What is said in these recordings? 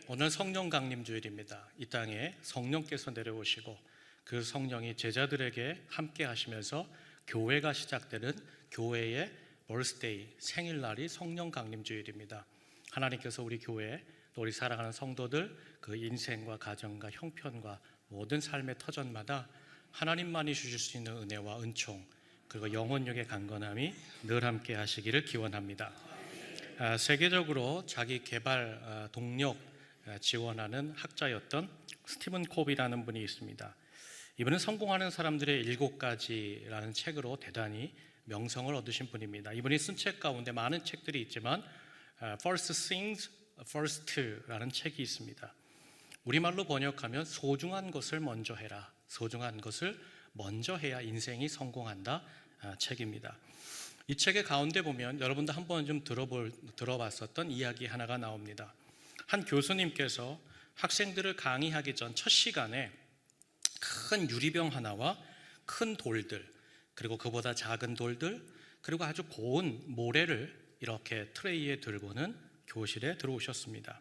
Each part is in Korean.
오늘 성령 강림 주일입니다. 이 땅에 성령께서 내려오시고 그 성령이 제자들에게 함께 하시면서 교회가 시작되는 교회의 벌스데이, 생일날이 성령 강림 주일입니다. 하나님께서 우리 교회, 또 우리 사랑하는 성도들 그 인생과 가정과 형편과 모든 삶의 터전마다 하나님만이 주실 수 있는 은혜와 은총, 그리고 영혼력의 강건함이 늘 함께 하시기를 기원합니다. 세계적으로 자기 개발 동력 지원하는 학자였던 스티븐 콥이라는 분이 있습니다. 이분은 성공하는 사람들의 7가지라는 책으로 대단히 명성을 얻으신 분입니다. 이분이 쓴 책 가운데 많은 책들이 있지만 First Things First라는 책이 있습니다. 우리말로 번역하면 소중한 것을 먼저 해라, 소중한 것을 먼저 해야 인생이 성공한다 책입니다. 이 책의 가운데 보면 여러분도 한 번 좀 들어봤었던 이야기 하나가 나옵니다. 한 교수님께서 학생들을 강의하기 전 첫 시간에 큰 유리병 하나와 큰 돌들, 그리고 그보다 작은 돌들, 그리고 아주 고운 모래를 이렇게 트레이에 들고는 교실에 들어오셨습니다.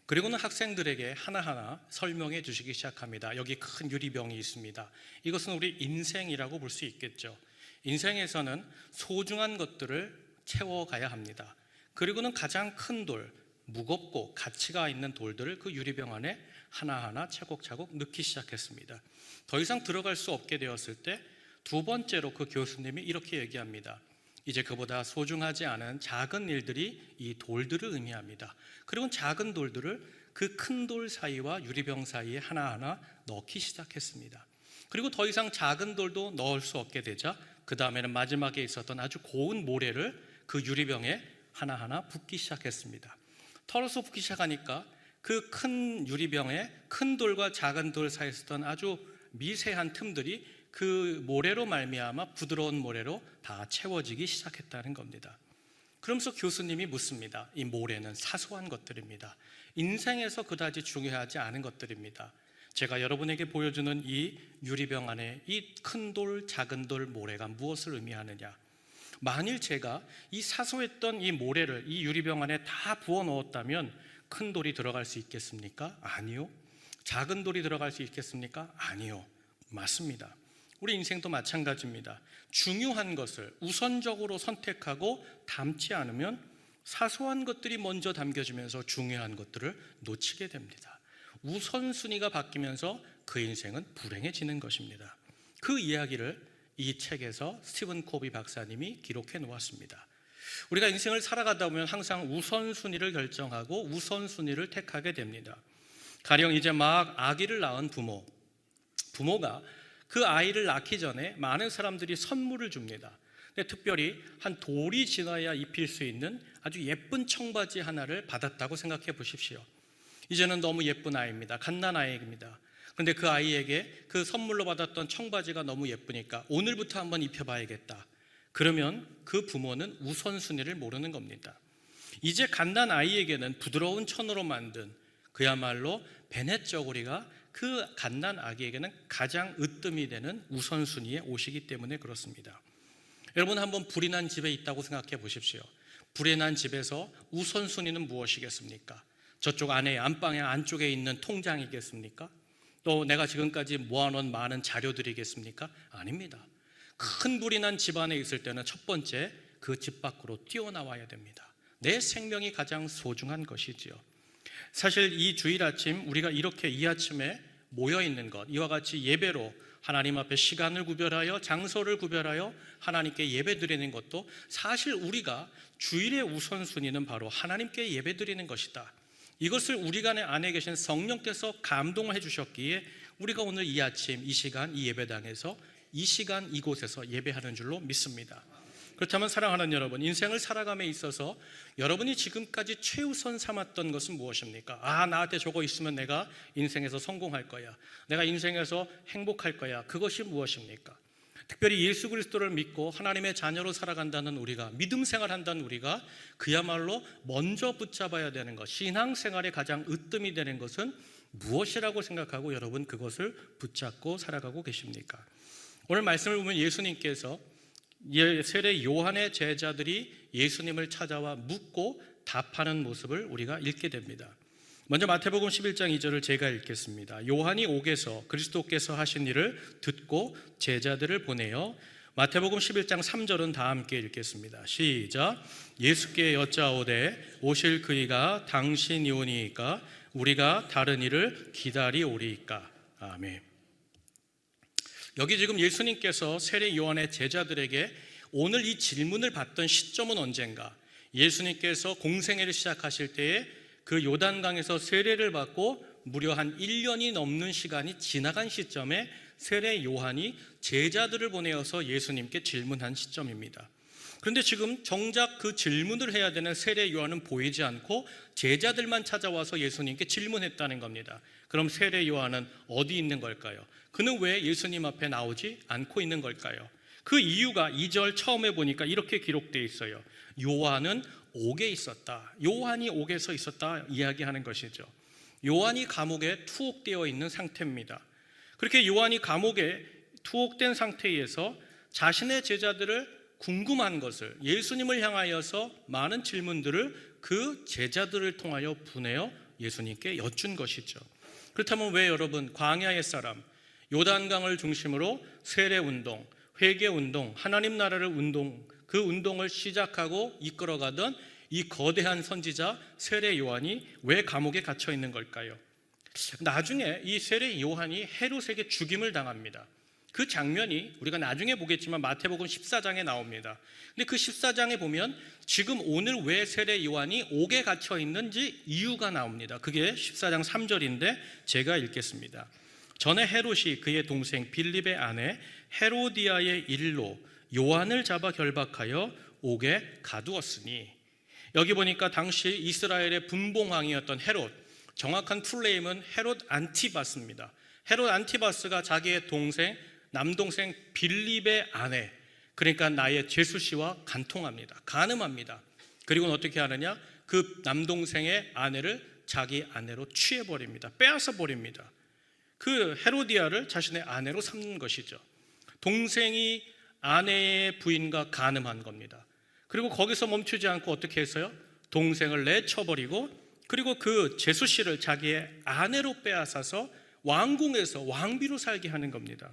그리고는 학생들에게 하나하나 설명해 주시기 시작합니다. 여기 큰 유리병이 있습니다. 이것은 우리 인생이라고 볼 수 있겠죠. 인생에서는 소중한 것들을 채워가야 합니다. 그리고는 가장 큰 돌, 무겁고 가치가 있는 돌들을 그 유리병 안에 하나하나 차곡차곡 넣기 시작했습니다. 더 이상 들어갈 수 없게 되었을 때 두 번째로 그 교수님이 이렇게 얘기합니다. 이제 그보다 소중하지 않은 작은 일들이 이 돌들을 의미합니다. 그리고 작은 돌들을 그 큰 돌 사이와 유리병 사이에 하나하나 넣기 시작했습니다. 그리고 더 이상 작은 돌도 넣을 수 없게 되자 그 다음에는 마지막에 있었던 아주 고운 모래를 그 유리병에 하나하나 붓기 시작했습니다. 털어서 붓기 시작하니까 그 큰 유리병에 큰 돌과 작은 돌 사이에 있었던 아주 미세한 틈들이 그 모래로 말미암아 부드러운 모래로 다 채워지기 시작했다는 겁니다. 그러면서 교수님이 묻습니다. 이 모래는 사소한 것들입니다. 인생에서 그다지 중요하지 않은 것들입니다. 제가 여러분에게 보여주는 이 유리병 안에 이 큰 돌, 작은 돌, 모래가 무엇을 의미하느냐? 만일 제가 이 사소했던 이 모래를 이 유리병 안에 다 부어 넣었다면 큰 돌이 들어갈 수 있겠습니까? 아니요. 작은 돌이 들어갈 수 있겠습니까? 아니요. 맞습니다. 우리 인생도 마찬가지입니다. 중요한 것을 우선적으로 선택하고 담지 않으면 사소한 것들이 먼저 담겨지면서 중요한 것들을 놓치게 됩니다. 우선순위가 바뀌면서 그 인생은 불행해지는 것입니다. 그 이야기를 이 책에서 스티븐 콥이 박사님이 기록해 놓았습니다. 우리가 인생을 살아가다 보면 항상 우선순위를 결정하고 우선순위를 택하게 됩니다. 가령 이제 막 아기를 낳은 부모가 그 아이를 낳기 전에 많은 사람들이 선물을 줍니다. 근데 특별히 한 돌이 지나야 입힐 수 있는 아주 예쁜 청바지 하나를 받았다고 생각해 보십시오. 이제는 너무 예쁜 아이입니다. 갓난아이입니다. 그런데 그 아이에게 그 선물로 받았던 청바지가 너무 예쁘니까 오늘부터 한번 입혀봐야겠다. 그러면 그 부모는 우선순위를 모르는 겁니다. 이제 갓난아이에게는 부드러운 천으로 만든 그야말로 베넷 저고리가 그 갓난아기에게는 가장 으뜸이 되는 우선순위에 오시기 때문에 그렇습니다. 여러분 한번 불이 난 집에 있다고 생각해 보십시오. 불이 난 집에서 우선순위는 무엇이겠습니까? 저쪽 안에 안방의 안쪽에 있는 통장이겠습니까? 또 내가 지금까지 모아놓은 많은 자료들이겠습니까? 아닙니다. 큰 불이 난 집 안에 있을 때는 첫 번째 그 집 밖으로 뛰어나와야 됩니다. 내 생명이 가장 소중한 것이지요. 사실 이 주일 아침 우리가 이렇게 이 아침에 모여있는 것, 이와 같이 예배로 하나님 앞에 시간을 구별하여 장소를 구별하여 하나님께 예배 드리는 것도 사실 우리가 주일의 우선순위는 바로 하나님께 예배 드리는 것이다. 이것을 우리 안에 계신 성령께서 감동을 해주셨기에 우리가 오늘 이 아침 이 시간 이 예배당에서 이 시간 이곳에서 예배하는 줄로 믿습니다. 그렇다면 사랑하는 여러분, 인생을 살아감에 있어서 여러분이 지금까지 최우선 삼았던 것은 무엇입니까? 나한테 저거 있으면 내가 인생에서 성공할 거야, 내가 인생에서 행복할 거야. 그것이 무엇입니까? 특별히 예수 그리스도를 믿고 하나님의 자녀로 살아간다는 우리가, 믿음 생활한다는 우리가 그야말로 먼저 붙잡아야 되는 것, 신앙생활의 가장 으뜸이 되는 것은 무엇이라고 생각하고 여러분 그것을 붙잡고 살아가고 계십니까? 오늘 말씀을 보면 예수님께서 세례 요한의 제자들이 예수님을 찾아와 묻고 답하는 모습을 우리가 읽게 됩니다. 먼저 마태복음 11장 2절을 제가 읽겠습니다. 요한이 옥에서 그리스도께서 하신 일을 듣고 제자들을 보내어 마태복음 11장 3절은 다 함께 읽겠습니다. 시작. 예수께 여짜오되 오실 그이가 당신이오니이까 우리가 다른 이를 기다리오리이까. 아멘. 여기 지금 예수님께서 세례 요한의 제자들에게 오늘 이 질문을 받던 시점은 언젠가, 예수님께서 공생애를 시작하실 때에 그 요단강에서 세례를 받고 무려 한 1년이 넘는 시간이 지나간 시점에 세례 요한이 제자들을 보내어서 예수님께 질문한 시점입니다. 그런데 지금 정작 그 질문을 해야 되는 세례 요한은 보이지 않고 제자들만 찾아와서 예수님께 질문했다는 겁니다. 그럼 세례 요한은 어디 있는 걸까요? 그는 왜 예수님 앞에 나오지 않고 있는 걸까요? 그 이유가 2절 처음에 보니까 이렇게 기록되어 있어요. 요한은 옥에 있었다. 요한이 옥에서 있었다 이야기하는 것이죠. 요한이 감옥에 투옥되어 있는 상태입니다. 그렇게 요한이 감옥에 투옥된 상태에서 자신의 제자들을 궁금한 것을, 예수님을 향하여서 많은 질문들을 그 제자들을 통하여 보내어 예수님께 여쭌 것이죠. 그렇다면 왜 여러분 광야의 사람, 요단강을 중심으로 세례운동, 회개운동, 하나님 나라를 운동, 그 운동을 시작하고 이끌어가던 이 거대한 선지자 세례 요한이 왜 감옥에 갇혀 있는 걸까요? 나중에 이 세례 요한이 헤롯에게 죽임을 당합니다. 그 장면이 우리가 나중에 보겠지만 마태복음 14장에 나옵니다. 근데 그 14장에 보면 지금 오늘 왜 세례 요한이 옥에 갇혀 있는지 이유가 나옵니다. 그게 14장 3절인데 제가 읽겠습니다. 전에 헤롯이 그의 동생 빌립의 아내 헤로디아의 일로 요한을 잡아 결박하여 옥에 가두었으니, 여기 보니까 당시 이스라엘의 분봉왕이었던 헤롯, 정확한 풀네임은 헤롯 안티바스입니다. 헤롯 안티바스가 자기의 동생, 남동생 빌립의 아내, 그러니까 나의 제수씨와 간통합니다. 간음합니다. 그리고는 어떻게 하느냐? 그 남동생의 아내를 자기 아내로 취해버립니다. 빼앗아 버립니다. 그 헤로디아를 자신의 아내로 삼는 것이죠. 동생이 아내의 부인과 간음한 겁니다. 그리고 거기서 멈추지 않고 어떻게 했어요? 동생을 내쳐버리고, 그리고 그 제수씨를 자기의 아내로 빼앗아서 왕궁에서 왕비로 살게 하는 겁니다.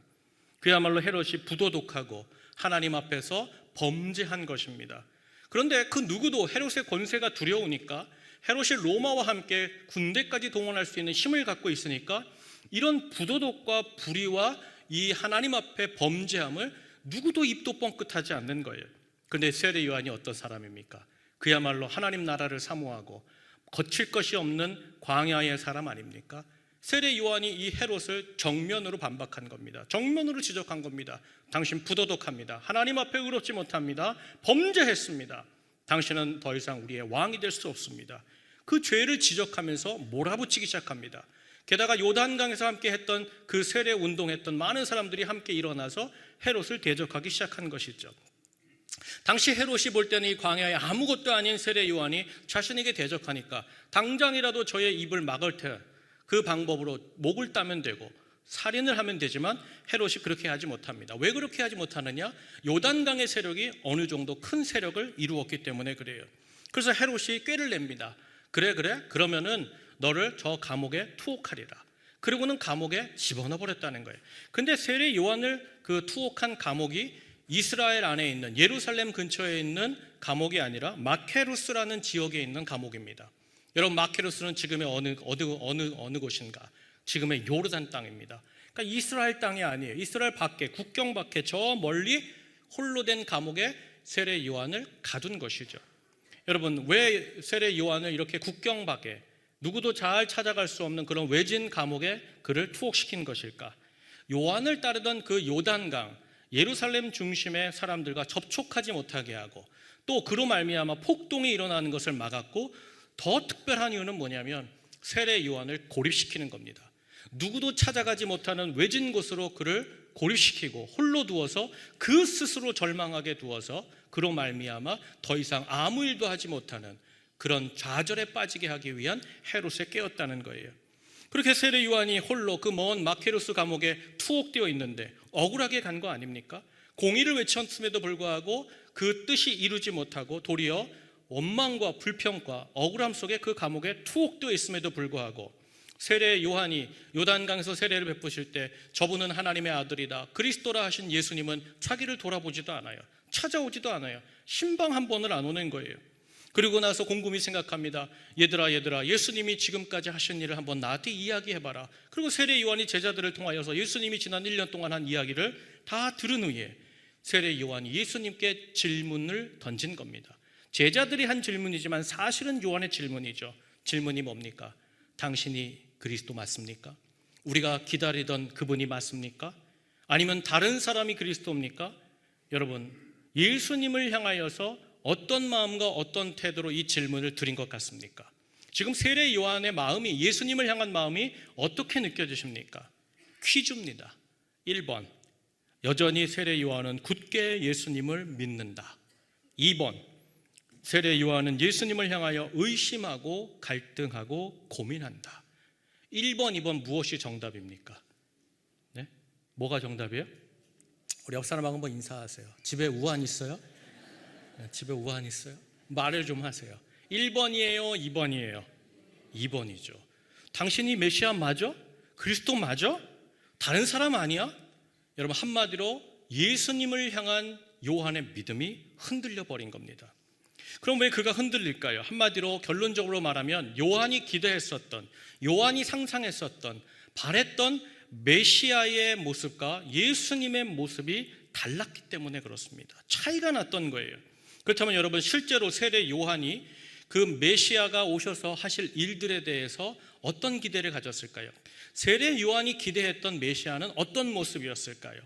그야말로 헤롯이 부도덕하고 하나님 앞에서 범죄한 것입니다. 그런데 그 누구도 헤롯의 권세가 두려우니까, 헤롯이 로마와 함께 군대까지 동원할 수 있는 힘을 갖고 있으니까 이런 부도덕과 불의와 이 하나님 앞에 범죄함을 누구도 입도 뻥끗하지 않는 거예요. 그런데 세례 요한이 어떤 사람입니까? 그야말로 하나님 나라를 사모하고 거칠 것이 없는 광야의 사람 아닙니까? 세례 요한이 이 헤롯을 정면으로 반박한 겁니다. 정면으로 지적한 겁니다. 당신 부도덕합니다. 하나님 앞에 의롭지 못합니다. 범죄했습니다. 당신은 더 이상 우리의 왕이 될 수 없습니다. 그 죄를 지적하면서 몰아붙이기 시작합니다. 게다가 요단강에서 함께 했던 그 세례 운동했던 많은 사람들이 함께 일어나서 헤롯을 대적하기 시작한 것이죠. 당시 헤롯이 볼 때는 이 광야에 아무것도 아닌 세례 요한이 자신에게 대적하니까 당장이라도 저의 입을 막을 테, 그 방법으로 목을 따면 되고 살인을 하면 되지만 헤롯이 그렇게 하지 못합니다. 왜 그렇게 하지 못하느냐? 요단강의 세력이 어느 정도 큰 세력을 이루었기 때문에 그래요. 그래서 헤롯이 꾀를 냅니다. 그래 그러면은 너를 저 감옥에 투옥하리라. 그리고는 감옥에 집어넣어 버렸다는 거예요. 근데 세례 요한을 그 투옥한 감옥이 이스라엘 안에 있는 예루살렘 근처에 있는 감옥이 아니라 마케루스라는 지역에 있는 감옥입니다. 여러분, 마케루스는 지금의 어느 곳인가? 지금의 요르단 땅입니다. 그러니까 이스라엘 땅이 아니에요. 이스라엘 밖에, 국경 밖에 저 멀리 홀로 된 감옥에 세례 요한을 가둔 것이죠. 여러분, 왜 세례 요한을 이렇게 국경 밖에 누구도 잘 찾아갈 수 없는 그런 외진 감옥에 그를 투옥시킨 것일까? 요한을 따르던 그 요단강, 예루살렘 중심의 사람들과 접촉하지 못하게 하고, 또 그로 말미암아 폭동이 일어나는 것을 막았고, 더 특별한 이유는 뭐냐면 세례 요한을 고립시키는 겁니다. 누구도 찾아가지 못하는 외진 곳으로 그를 고립시키고 홀로 두어서 그 스스로 절망하게 두어서 그로 말미암아 더 이상 아무 일도 하지 못하는 그런 좌절에 빠지게 하기 위한 헤롯에 깨었다는 거예요. 그렇게 세례 요한이 홀로 그 먼 마케루스 감옥에 투옥되어 있는데 억울하게 간 거 아닙니까? 공의를 외쳤음에도 불구하고 그 뜻이 이루지 못하고 도리어 원망과 불평과 억울함 속에 그 감옥에 투옥되어 있음에도 불구하고 세례 요한이 요단강에서 세례를 베푸실 때 저분은 하나님의 아들이다, 그리스도라 하신 예수님은 자기를 돌아보지도 않아요. 찾아오지도 않아요. 신방 한 번을 안 오는 거예요. 그리고 나서 곰곰이 생각합니다. 얘들아 예수님이 지금까지 하신 일을 한번 나한테 이야기해봐라. 그리고 세례 요한이 제자들을 통하여서 예수님이 지난 1년 동안 한 이야기를 다 들은 후에 세례 요한이 예수님께 질문을 던진 겁니다. 제자들이 한 질문이지만 사실은 요한의 질문이죠. 질문이 뭡니까? 당신이 그리스도 맞습니까? 우리가 기다리던 그분이 맞습니까? 아니면 다른 사람이 그리스도입니까? 여러분, 예수님을 향하여서 어떤 마음과 어떤 태도로 이 질문을 드린 것 같습니까? 지금 세례 요한의 마음이, 예수님을 향한 마음이 어떻게 느껴지십니까? 퀴즈입니다. 1번, 여전히 세례 요한은 굳게 예수님을 믿는다. 2번, 세례 요한은 예수님을 향하여 의심하고 갈등하고 고민한다. 1번, 2번 무엇이 정답입니까? 네? 뭐가 정답이에요? 우리 옆 사람하고 한번 인사하세요. 집에 우한 있어요? 네, 집에 우한 있어요? 말을 좀 하세요. 1번이에요? 2번이에요? 2번이죠. 당신이 메시아 맞아? 그리스도 맞아? 다른 사람 아니야? 여러분, 한마디로 예수님을 향한 요한의 믿음이 흔들려 버린 겁니다. 그럼 왜 그가 흔들릴까요? 한마디로 결론적으로 말하면 요한이 기대했었던, 요한이 상상했었던, 바랬던 메시아의 모습과 예수님의 모습이 달랐기 때문에 그렇습니다. 차이가 났던 거예요. 그렇다면 여러분, 실제로 세례 요한이 그 메시아가 오셔서 하실 일들에 대해서 어떤 기대를 가졌을까요? 세례 요한이 기대했던 메시아는 어떤 모습이었을까요?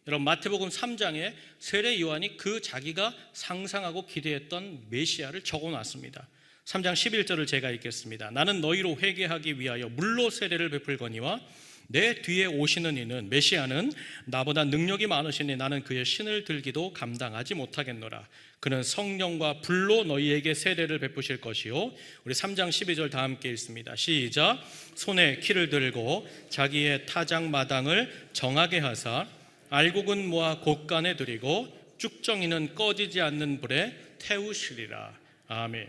여러분, 마태복음 3장에 세례 요한이 그 자기가 상상하고 기대했던 메시아를 적어놨습니다. 3장 11절을 제가 읽겠습니다. 나는 너희로 회개하기 위하여 물로 세례를 베풀거니와 내 뒤에 오시는 이는, 메시아는 나보다 능력이 많으시니 나는 그의 신을 들기도 감당하지 못하겠노라. 그는 성령과 불로 너희에게 세례를 베푸실 것이요. 우리 3장 12절 다 함께 읽습니다. 시작. 손에 키를 들고 자기의 타작마당을 정하게 하사 알곡은 모아 곳간에 들이고 쭉정이는 꺼지지 않는 불에 태우시리라. 아멘.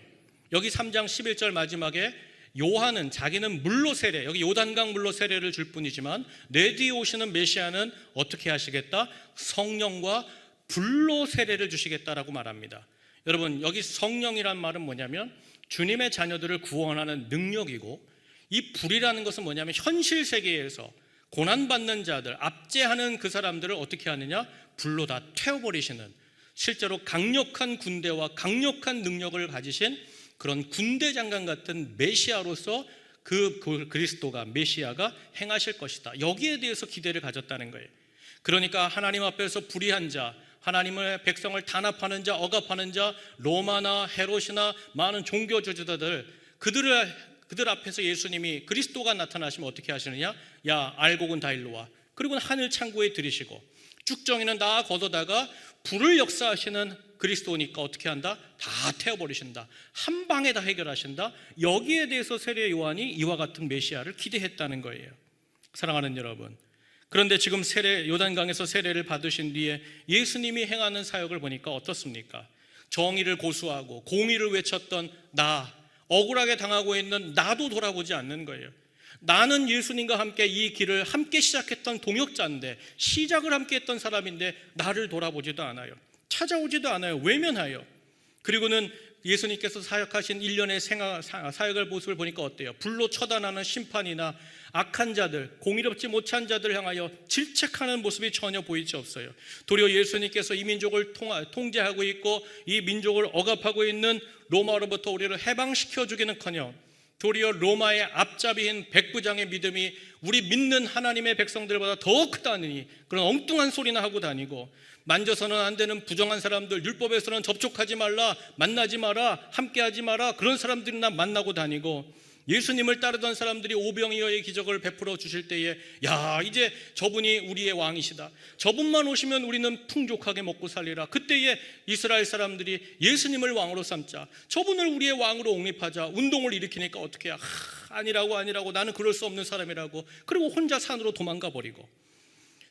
여기 3장 11절 마지막에 요한은 자기는 물로 세례, 여기 요단강 물로 세례를 줄 뿐이지만 내 뒤에 오시는 메시아는 어떻게 하시겠다? 성령과 불로 세례를 주시겠다라고 말합니다. 여러분, 여기 성령이란 말은 뭐냐면 주님의 자녀들을 구원하는 능력이고, 이 불이라는 것은 뭐냐면 현실 세계에서 고난받는 자들, 압제하는 그 사람들을 어떻게 하느냐? 불로 다 태워버리시는, 실제로 강력한 군대와 강력한 능력을 가지신 그런 군대 장관 같은 메시아로서 그 그리스도가, 메시아가 행하실 것이다. 여기에 대해서 기대를 가졌다는 거예요. 그러니까 하나님 앞에서 불의한 자, 하나님의 백성을 단합하는 자, 억압하는 자, 로마나 헤롯이나 많은 종교 지도자들, 그들 앞에서 예수님이, 그리스도가 나타나시면 어떻게 하시느냐? 야, 알곡은 다 일로 와. 그리고 하늘 창고에 들이시고, 쭉정이는 다 걷어다가 불을 역사하시는 그리스도니까 어떻게 한다? 다 태워버리신다. 한 방에 다 해결하신다. 여기에 대해서 세례 요한이 이와 같은 메시아를 기대했다는 거예요. 사랑하는 여러분, 그런데 지금 요단강에서 세례를 받으신 뒤에 예수님이 행하는 사역을 보니까 어떻습니까? 정의를 고수하고 공의를 외쳤던 나, 억울하게 당하고 있는 나도 돌아보지 않는 거예요. 나는 예수님과 함께 이 길을 함께 시작했던 동역자인데, 시작을 함께 했던 사람인데 나를 돌아보지도 않아요. 찾아오지도 않아요. 외면하여. 그리고는 예수님께서 사역하신 1년의 사역을 모습을 보니까 어때요? 불로 처단하는 심판이나 악한 자들, 공의롭지 못한 자들 향하여 질책하는 모습이 전혀 보이지 없어요. 도리어 예수님께서 이 민족을 통제하고 있고 이 민족을 억압하고 있는 로마로부터 우리를 해방시켜 주기는커녕 도리어 로마의 앞잡이인 백부장의 믿음이 우리 믿는 하나님의 백성들보다 더 크다니 그런 엉뚱한 소리나 하고 다니고, 만져서는 안 되는 부정한 사람들, 율법에서는 접촉하지 말라, 만나지 마라, 함께하지 마라, 그런 사람들이나 만나고 다니고, 예수님을 따르던 사람들이 오병이어의 기적을 베풀어 주실 때에 야, 이제 저분이 우리의 왕이시다, 저분만 오시면 우리는 풍족하게 먹고 살리라. 그때에 이스라엘 사람들이 예수님을 왕으로 삼자, 저분을 우리의 왕으로 옹립하자, 운동을 일으키니까 어떻게 해야? 아니라고 나는 그럴 수 없는 사람이라고. 그리고 혼자 산으로 도망가 버리고,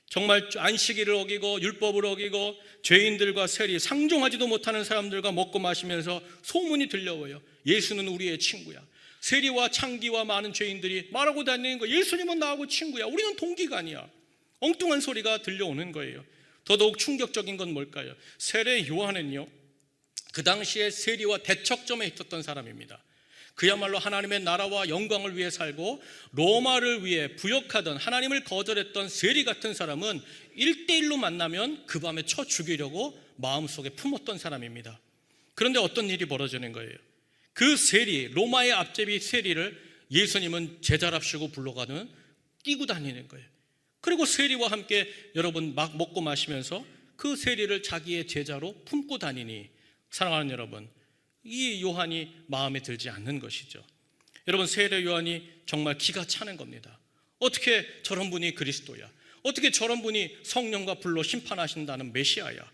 정말 안식일을 어기고 율법을 어기고 죄인들과 세리, 상종하지도 못하는 사람들과 먹고 마시면서 소문이 들려와요. 예수는 우리의 친구야. 세리와 창기와 많은 죄인들이 말하고 다니는 거, 예수님은 나하고 친구야. 우리는 동기가 아니야. 엉뚱한 소리가 들려오는 거예요. 더더욱 충격적인 건 뭘까요? 세례 요한은요, 그 당시에 세리와 대척점에 있었던 사람입니다. 그야말로 하나님의 나라와 영광을 위해 살고 로마를 위해 부역하던, 하나님을 거절했던 세리 같은 사람은 1대1로 만나면 그 밤에 쳐 죽이려고 마음속에 품었던 사람입니다. 그런데 어떤 일이 벌어지는 거예요? 그 세리, 로마의 앞제비 세리를 예수님은 제자랍시고 불러가는, 뛰고 다니는 거예요. 그리고 세리와 함께 여러분 막 먹고 마시면서 그 세리를 자기의 제자로 품고 다니니, 사랑하는 여러분, 이 요한이 마음에 들지 않는 것이죠. 여러분, 세례 요한이 정말 기가 차는 겁니다. 어떻게 저런 분이 그리스도야? 어떻게 저런 분이 성령과 불로 심판하신다는 메시아야?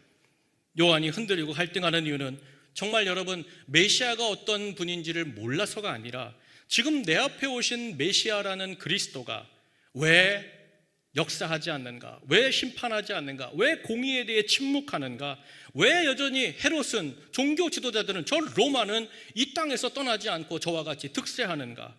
요한이 흔들리고 갈등하는 이유는 정말 여러분, 메시아가 어떤 분인지를 몰라서가 아니라 지금 내 앞에 오신 메시아라는 그리스도가 왜 역사하지 않는가? 왜 심판하지 않는가? 왜 공의에 대해 침묵하는가? 왜 여전히 헤롯은, 종교 지도자들은, 저 로마는 이 땅에서 떠나지 않고 저와 같이 득세하는가?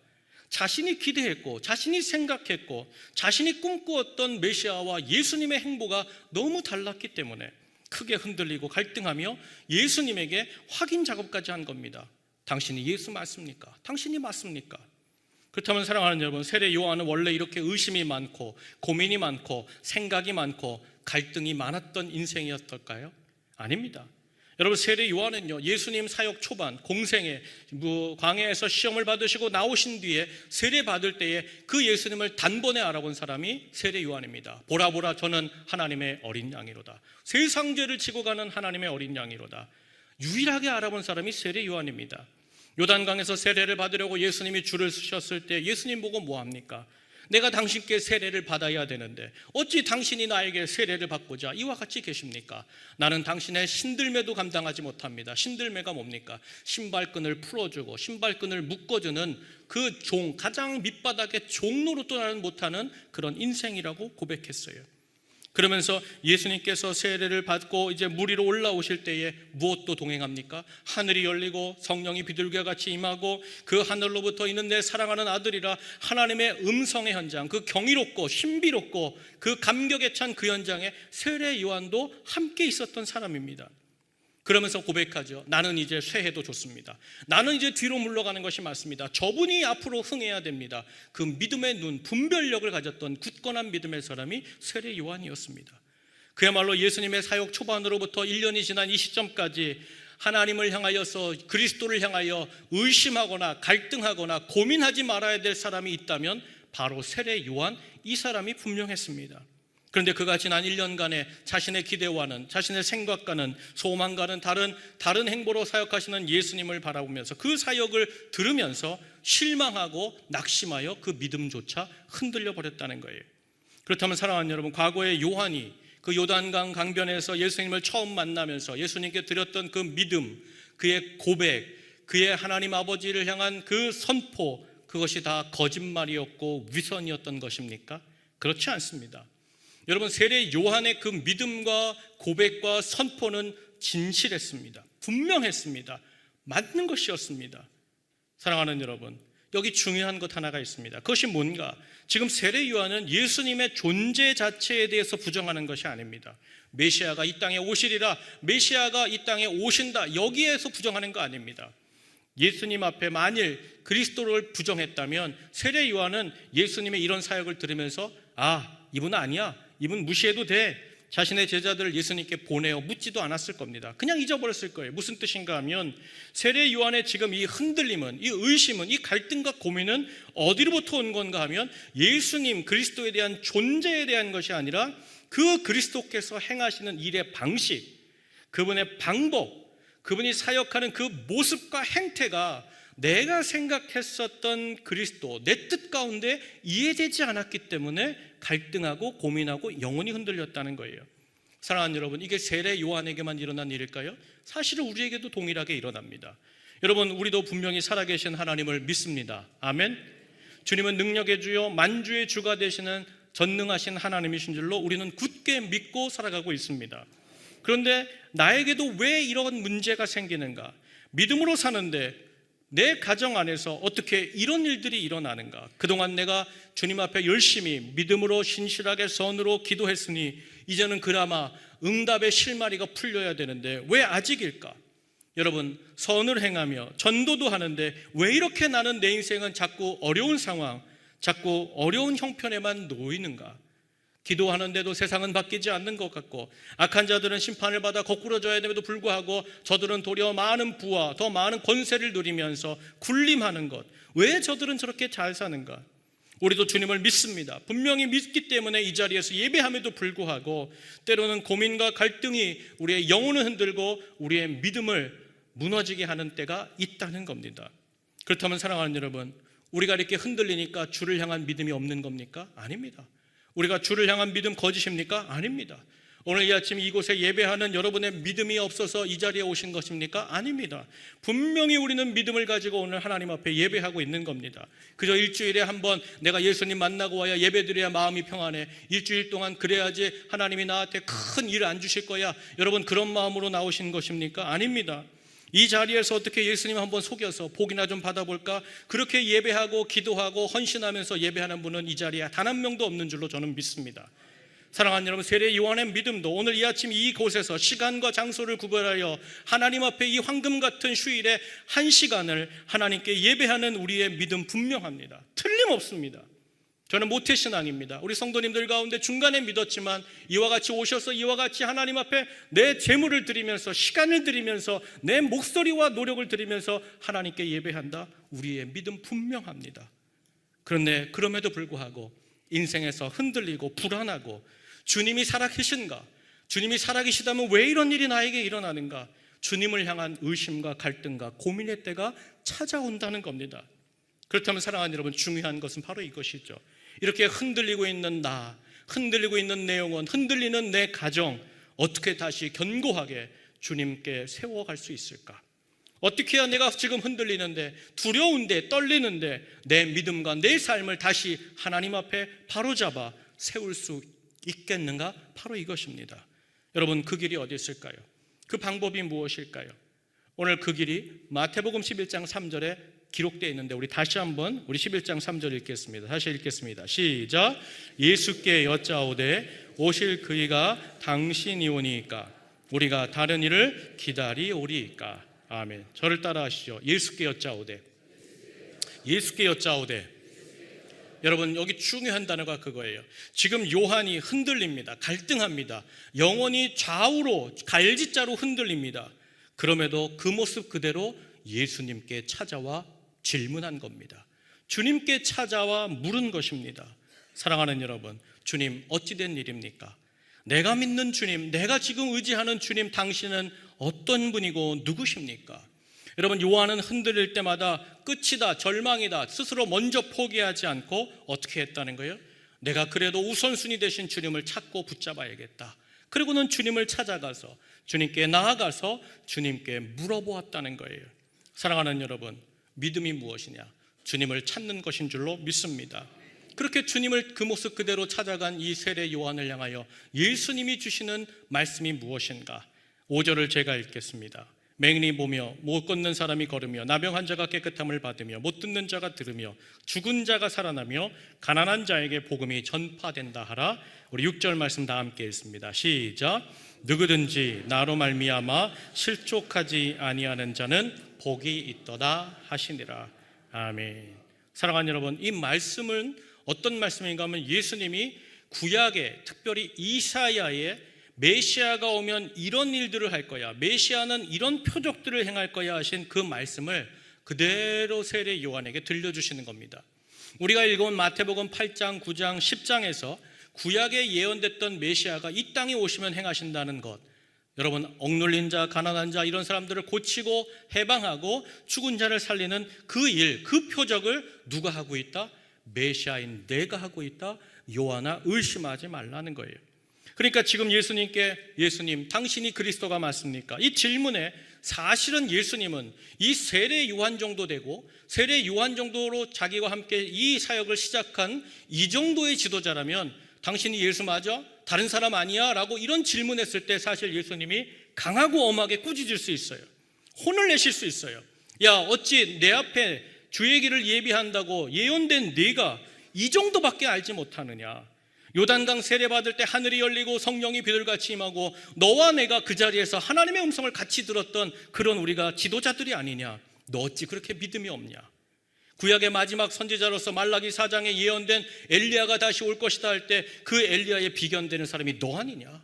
자신이 기대했고 자신이 생각했고 자신이 꿈꾸었던 메시아와 예수님의 행보가 너무 달랐기 때문에 크게 흔들리고 갈등하며 예수님에게 확인 작업까지 한 겁니다. 당신이 예수 맞습니까? 당신이 맞습니까? 그렇다면 사랑하는 여러분, 세례 요한은 원래 이렇게 의심이 많고 고민이 많고 생각이 많고 갈등이 많았던 인생이었을까요? 아닙니다. 여러분, 세례 요한은요, 예수님 사역 초반 공생에 광야에서 시험을 받으시고 나오신 뒤에 세례 받을 때에 그 예수님을 단번에 알아본 사람이 세례 요한입니다. 보라 보라, 저는 하나님의 어린 양이로다. 세상 죄를 지고 가는 하나님의 어린 양이로다. 유일하게 알아본 사람이 세례 요한입니다. 요단강에서 세례를 받으려고 예수님이 줄을 서셨을 때 예수님 보고 뭐합니까? 내가 당신께 세례를 받아야 되는데 어찌 당신이 나에게 세례를 받고자 이와 같이 계십니까? 나는 당신의 신들매도 감당하지 못합니다. 신들매가 뭡니까? 신발끈을 풀어주고 신발끈을 묶어주는 그 종, 가장 밑바닥에 종로로도 나는 못하는 그런 인생이라고 고백했어요. 그러면서 예수님께서 세례를 받고 이제 물 위로 올라오실 때에 무엇도 동행합니까? 하늘이 열리고 성령이 비둘기같이 임하고 그 하늘로부터 이는 내 사랑하는 아들이라, 하나님의 음성의 현장, 그 경이롭고 신비롭고 그 감격에 찬 그 현장에 세례 요한도 함께 있었던 사람입니다. 그러면서 고백하죠. 나는 이제 쇠해도 좋습니다. 나는 이제 뒤로 물러가는 것이 맞습니다. 저분이 앞으로 흥해야 됩니다. 그 믿음의 눈, 분별력을 가졌던 굳건한 믿음의 사람이 세례 요한이었습니다. 그야말로 예수님의 사역 초반으로부터 1년이 지난 이 시점까지 하나님을 향하여서, 그리스도를 향하여 의심하거나 갈등하거나 고민하지 말아야 될 사람이 있다면 바로 세례 요한, 이 사람이 분명했습니다. 그런데 그가 지난 1년간의 자신의 기대와는, 자신의 생각과는, 소망과는 다른 행보로 사역하시는 예수님을 바라보면서 그 사역을 들으면서 실망하고 낙심하여 그 믿음조차 흔들려 버렸다는 거예요. 그렇다면 사랑하는 여러분, 과거의 요한이 그 요단강 강변에서 예수님을 처음 만나면서 예수님께 드렸던 그 믿음, 그의 고백, 그의 하나님 아버지를 향한 그 선포, 그것이 다 거짓말이었고 위선이었던 것입니까? 그렇지 않습니다. 여러분, 세례 요한의 그 믿음과 고백과 선포는 진실했습니다. 분명했습니다. 맞는 것이었습니다. 사랑하는 여러분, 여기 중요한 것 하나가 있습니다. 그것이 뭔가? 지금 세례 요한은 예수님의 존재 자체에 대해서 부정하는 것이 아닙니다. 메시아가 이 땅에 오시리라, 메시아가 이 땅에 오신다, 여기에서 부정하는 거 아닙니다. 예수님 앞에 만일 그리스도를 부정했다면 세례 요한은 예수님의 이런 사역을 들으면서 이분은 아니야, 이분 무시해도 돼, 자신의 제자들을 예수님께 보내어 묻지도 않았을 겁니다. 그냥 잊어버렸을 거예요. 무슨 뜻인가 하면 세례 요한의 지금 이 흔들림은, 이 의심은, 이 갈등과 고민은 어디로부터 온 건가 하면 예수님 그리스도에 대한 존재에 대한 것이 아니라 그 그리스도께서 행하시는 일의 방식, 그분의 방법, 그분이 사역하는 그 모습과 행태가 내가 생각했었던 그리스도, 내 뜻 가운데 이해되지 않았기 때문에 갈등하고 고민하고 영혼이 흔들렸다는 거예요. 사랑하는 여러분, 이게 세례 요한에게만 일어난 일일까요? 사실은 우리에게도 동일하게 일어납니다. 여러분, 우리도 분명히 살아계신 하나님을 믿습니다. 아멘. 주님은 능력의 주요 만주의 주가 되시는 전능하신 하나님이신 줄로 우리는 굳게 믿고 살아가고 있습니다. 그런데 나에게도 왜 이런 문제가 생기는가? 믿음으로 사는데 내 가정 안에서 어떻게 이런 일들이 일어나는가? 그동안 내가 주님 앞에 열심히 믿음으로 신실하게 선으로 기도했으니 이제는 그나마 응답의 실마리가 풀려야 되는데 왜 아직일까? 여러분, 선을 행하며 전도도 하는데 왜 이렇게 나는 내 인생은 자꾸 어려운 상황, 자꾸 어려운 형편에만 놓이는가? 기도하는데도 세상은 바뀌지 않는 것 같고 악한 자들은 심판을 받아 거꾸러져야 됨에도 불구하고 저들은 도리어 많은 부와 더 많은 권세를 누리면서 군림하는 것, 왜 저들은 저렇게 잘 사는가? 우리도 주님을 믿습니다. 분명히 믿기 때문에 이 자리에서 예배함에도 불구하고 때로는 고민과 갈등이 우리의 영혼을 흔들고 우리의 믿음을 무너지게 하는 때가 있다는 겁니다. 그렇다면 사랑하는 여러분, 우리가 이렇게 흔들리니까 주를 향한 믿음이 없는 겁니까? 아닙니다. 우리가 주를 향한 믿음 거짓입니까? 아닙니다. 오늘 이 아침 이곳에 예배하는 여러분의 믿음이 없어서 이 자리에 오신 것입니까? 아닙니다. 분명히 우리는 믿음을 가지고 오늘 하나님 앞에 예배하고 있는 겁니다. 그저 일주일에 한번 내가 예수님 만나고 와야 예배드려야 마음이 평안해, 일주일 동안 그래야지 하나님이 나한테 큰 일을 안 주실 거야, 여러분 그런 마음으로 나오신 것입니까? 아닙니다. 이 자리에서 어떻게 예수님 한번 속여서 복이나 좀 받아볼까? 그렇게 예배하고 기도하고 헌신하면서 예배하는 분은 이 자리에 단 한 명도 없는 줄로 저는 믿습니다. 사랑하는 여러분, 세례 요한의 믿음도 오늘 이 아침 이곳에서 시간과 장소를 구별하여 하나님 앞에 이 황금 같은 휴일에 한 시간을 하나님께 예배하는 우리의 믿음 분명합니다. 틀림없습니다. 저는 모태신앙입니다. 우리 성도님들 가운데 중간에 믿었지만 이와 같이 오셔서 이와 같이 하나님 앞에 내 재물을 드리면서 시간을 드리면서 내 목소리와 노력을 드리면서 하나님께 예배한다, 우리의 믿음 분명합니다. 그런데 그럼에도 불구하고 인생에서 흔들리고 불안하고 주님이 살아계신가? 주님이 살아계시다면 왜 이런 일이 나에게 일어나는가? 주님을 향한 의심과 갈등과 고민의 때가 찾아온다는 겁니다. 그렇다면 사랑하는 여러분, 중요한 것은 바로 이것이죠. 이렇게 흔들리고 있는 나, 흔들리고 있는 내 영혼, 흔들리는 내 가정, 어떻게 다시 견고하게 주님께 세워갈 수 있을까? 어떻게 해야 내가 지금 흔들리는데, 두려운데, 떨리는데 내 믿음과 내 삶을 다시 하나님 앞에 바로잡아 세울 수 있겠는가? 바로 이것입니다. 여러분, 그 길이 어디 있을까요? 그 방법이 무엇일까요? 오늘 그 길이 마태복음 11장 3절에 기록되어 있는데 우리 다시 한번 우리 11장 3절 읽겠습니다. 다시 읽겠습니다. 시작. 예수께 여짜오되 오실 그이가 당신이오니까 우리가 다른 이를 기다리오리이까. 아멘. 저를 따라 하시죠. 예수께 여짜오되. 예수께 여짜오되. 여러분, 여기 중요한 단어가 그거예요. 지금 요한이 흔들립니다. 갈등합니다. 영혼이 좌우로 갈지자로 흔들립니다. 그럼에도 그 모습 그대로 예수님께 찾아와 질문한 겁니다. 주님께 찾아와 물은 것입니다. 사랑하는 여러분, 주님 어찌된 일입니까? 내가 믿는 주님, 내가 지금 의지하는 주님, 당신은 어떤 분이고 누구십니까? 여러분, 요한은 흔들릴 때마다 끝이다, 절망이다, 스스로 먼저 포기하지 않고 어떻게 했다는 거예요? 내가 그래도 우선순위 되신 주님을 찾고 붙잡아야겠다. 그리고는 주님을 찾아가서 주님께 나아가서 주님께 물어보았다는 거예요. 사랑하는 여러분, 믿음이 무엇이냐? 주님을 찾는 것인 줄로 믿습니다. 그렇게 주님을 그 모습 그대로 찾아간 이 세례 요한을 향하여 예수님이 주시는 말씀이 무엇인가? 5절을 제가 읽겠습니다. 맹인이 보며 못 걷는 사람이 걸으며 나병한 자가 깨끗함을 받으며 못 듣는 자가 들으며 죽은 자가 살아나며 가난한 자에게 복음이 전파된다 하라. 우리 6절 말씀 다 함께 읽습니다. 시작. 누구든지 나로 말미암아 실족하지 아니하는 자는 복이 있도다 하시니라. 아멘. 사랑하는 여러분, 이 말씀은 어떤 말씀인가 하면 예수님이 구약에 특별히 이사야의 메시아가 오면 이런 일들을 할 거야, 메시아는 이런 표적들을 행할 거야 하신 그 말씀을 그대로 세례 요한에게 들려주시는 겁니다. 우리가 읽어온 마태복음 8장, 9장, 10장에서 구약에 예언됐던 메시아가 이 땅에 오시면 행하신다는 것, 여러분, 억눌린 자, 가난한 자 이런 사람들을 고치고 해방하고 죽은 자를 살리는 그 일, 그 표적을 누가 하고 있다? 메시아인 내가 하고 있다. 요한아, 의심하지 말라는 거예요. 그러니까 지금 예수님께, 예수님 당신이 그리스도가 맞습니까? 이 질문에 사실은 예수님은 이 세례 요한 정도 되고 세례 요한 정도로 자기와 함께 이 사역을 시작한 이 정도의 지도자라면 당신이 예수 맞아? 다른 사람 아니야? 라고 이런 질문했을 때 사실 예수님이 강하고 엄하게 꾸짖을 수 있어요. 혼을 내실 수 있어요. 야, 어찌 내 앞에 주의 길을 예비한다고 예언된 네가 이 정도밖에 알지 못하느냐? 요단강 세례받을 때 하늘이 열리고 성령이 비둘같이 임하고 너와 내가 그 자리에서 하나님의 음성을 같이 들었던 그런 우리가 지도자들이 아니냐? 너 어찌 그렇게 믿음이 없냐? 구약의 마지막 선지자로서 말라기 4장에 예언된 엘리야가 다시 올 것이다 할 때 그 엘리야에 비견되는 사람이 너 아니냐?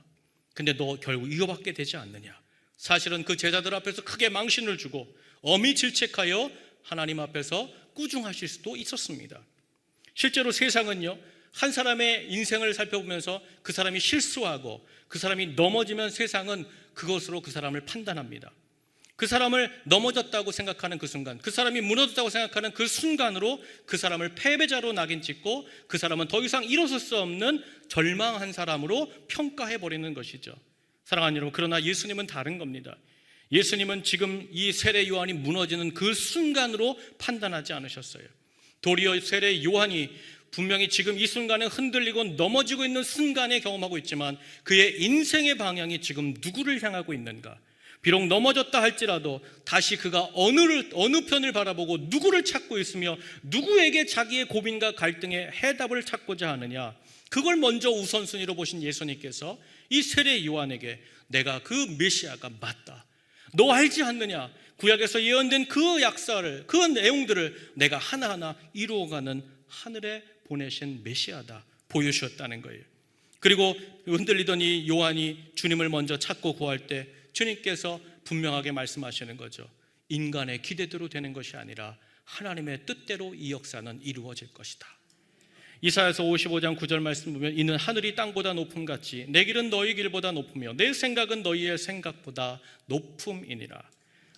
근데 너 결국 이거밖에 되지 않느냐? 사실은 그 제자들 앞에서 크게 망신을 주고 엄히 질책하여 하나님 앞에서 꾸중하실 수도 있었습니다. 실제로 세상은요, 한 사람의 인생을 살펴보면서 그 사람이 실수하고 그 사람이 넘어지면 세상은 그것으로 그 사람을 판단합니다. 그 사람을 넘어졌다고 생각하는 그 순간, 그 사람이 무너졌다고 생각하는 그 순간으로 그 사람을 패배자로 낙인 찍고 그 사람은 더 이상 일어설 수 없는 절망한 사람으로 평가해버리는 것이죠. 사랑하는 여러분, 그러나 예수님은 다른 겁니다. 예수님은 지금 이 세례 요한이 무너지는 그 순간으로 판단하지 않으셨어요. 도리어 세례 요한이 분명히 지금 이 순간에 흔들리고 넘어지고 있는 순간에 경험하고 있지만 그의 인생의 방향이 지금 누구를 향하고 있는가? 비록 넘어졌다 할지라도 다시 그가 어느 편을 바라보고 누구를 찾고 있으며 누구에게 자기의 고민과 갈등의 해답을 찾고자 하느냐, 그걸 먼저 우선순위로 보신 예수님께서 이 세례 요한에게 내가 그 메시아가 맞다, 너 알지 않느냐, 구약에서 예언된 그 약사를, 그 내용들을 내가 하나하나 이루어가는 하늘에 보내신 메시아다 보여주셨다는 거예요. 그리고 흔들리던 이 요한이 주님을 먼저 찾고 구할 때 주님께서 분명하게 말씀하시는 거죠. 인간의 기대대로 되는 것이 아니라 하나님의 뜻대로 이 역사는 이루어질 것이다. 이사야서 55장 9절 말씀 보면 이는 하늘이 땅보다 높음같이 내 길은 너희 길보다 높으며 내 생각은 너희의 생각보다 높음이니라.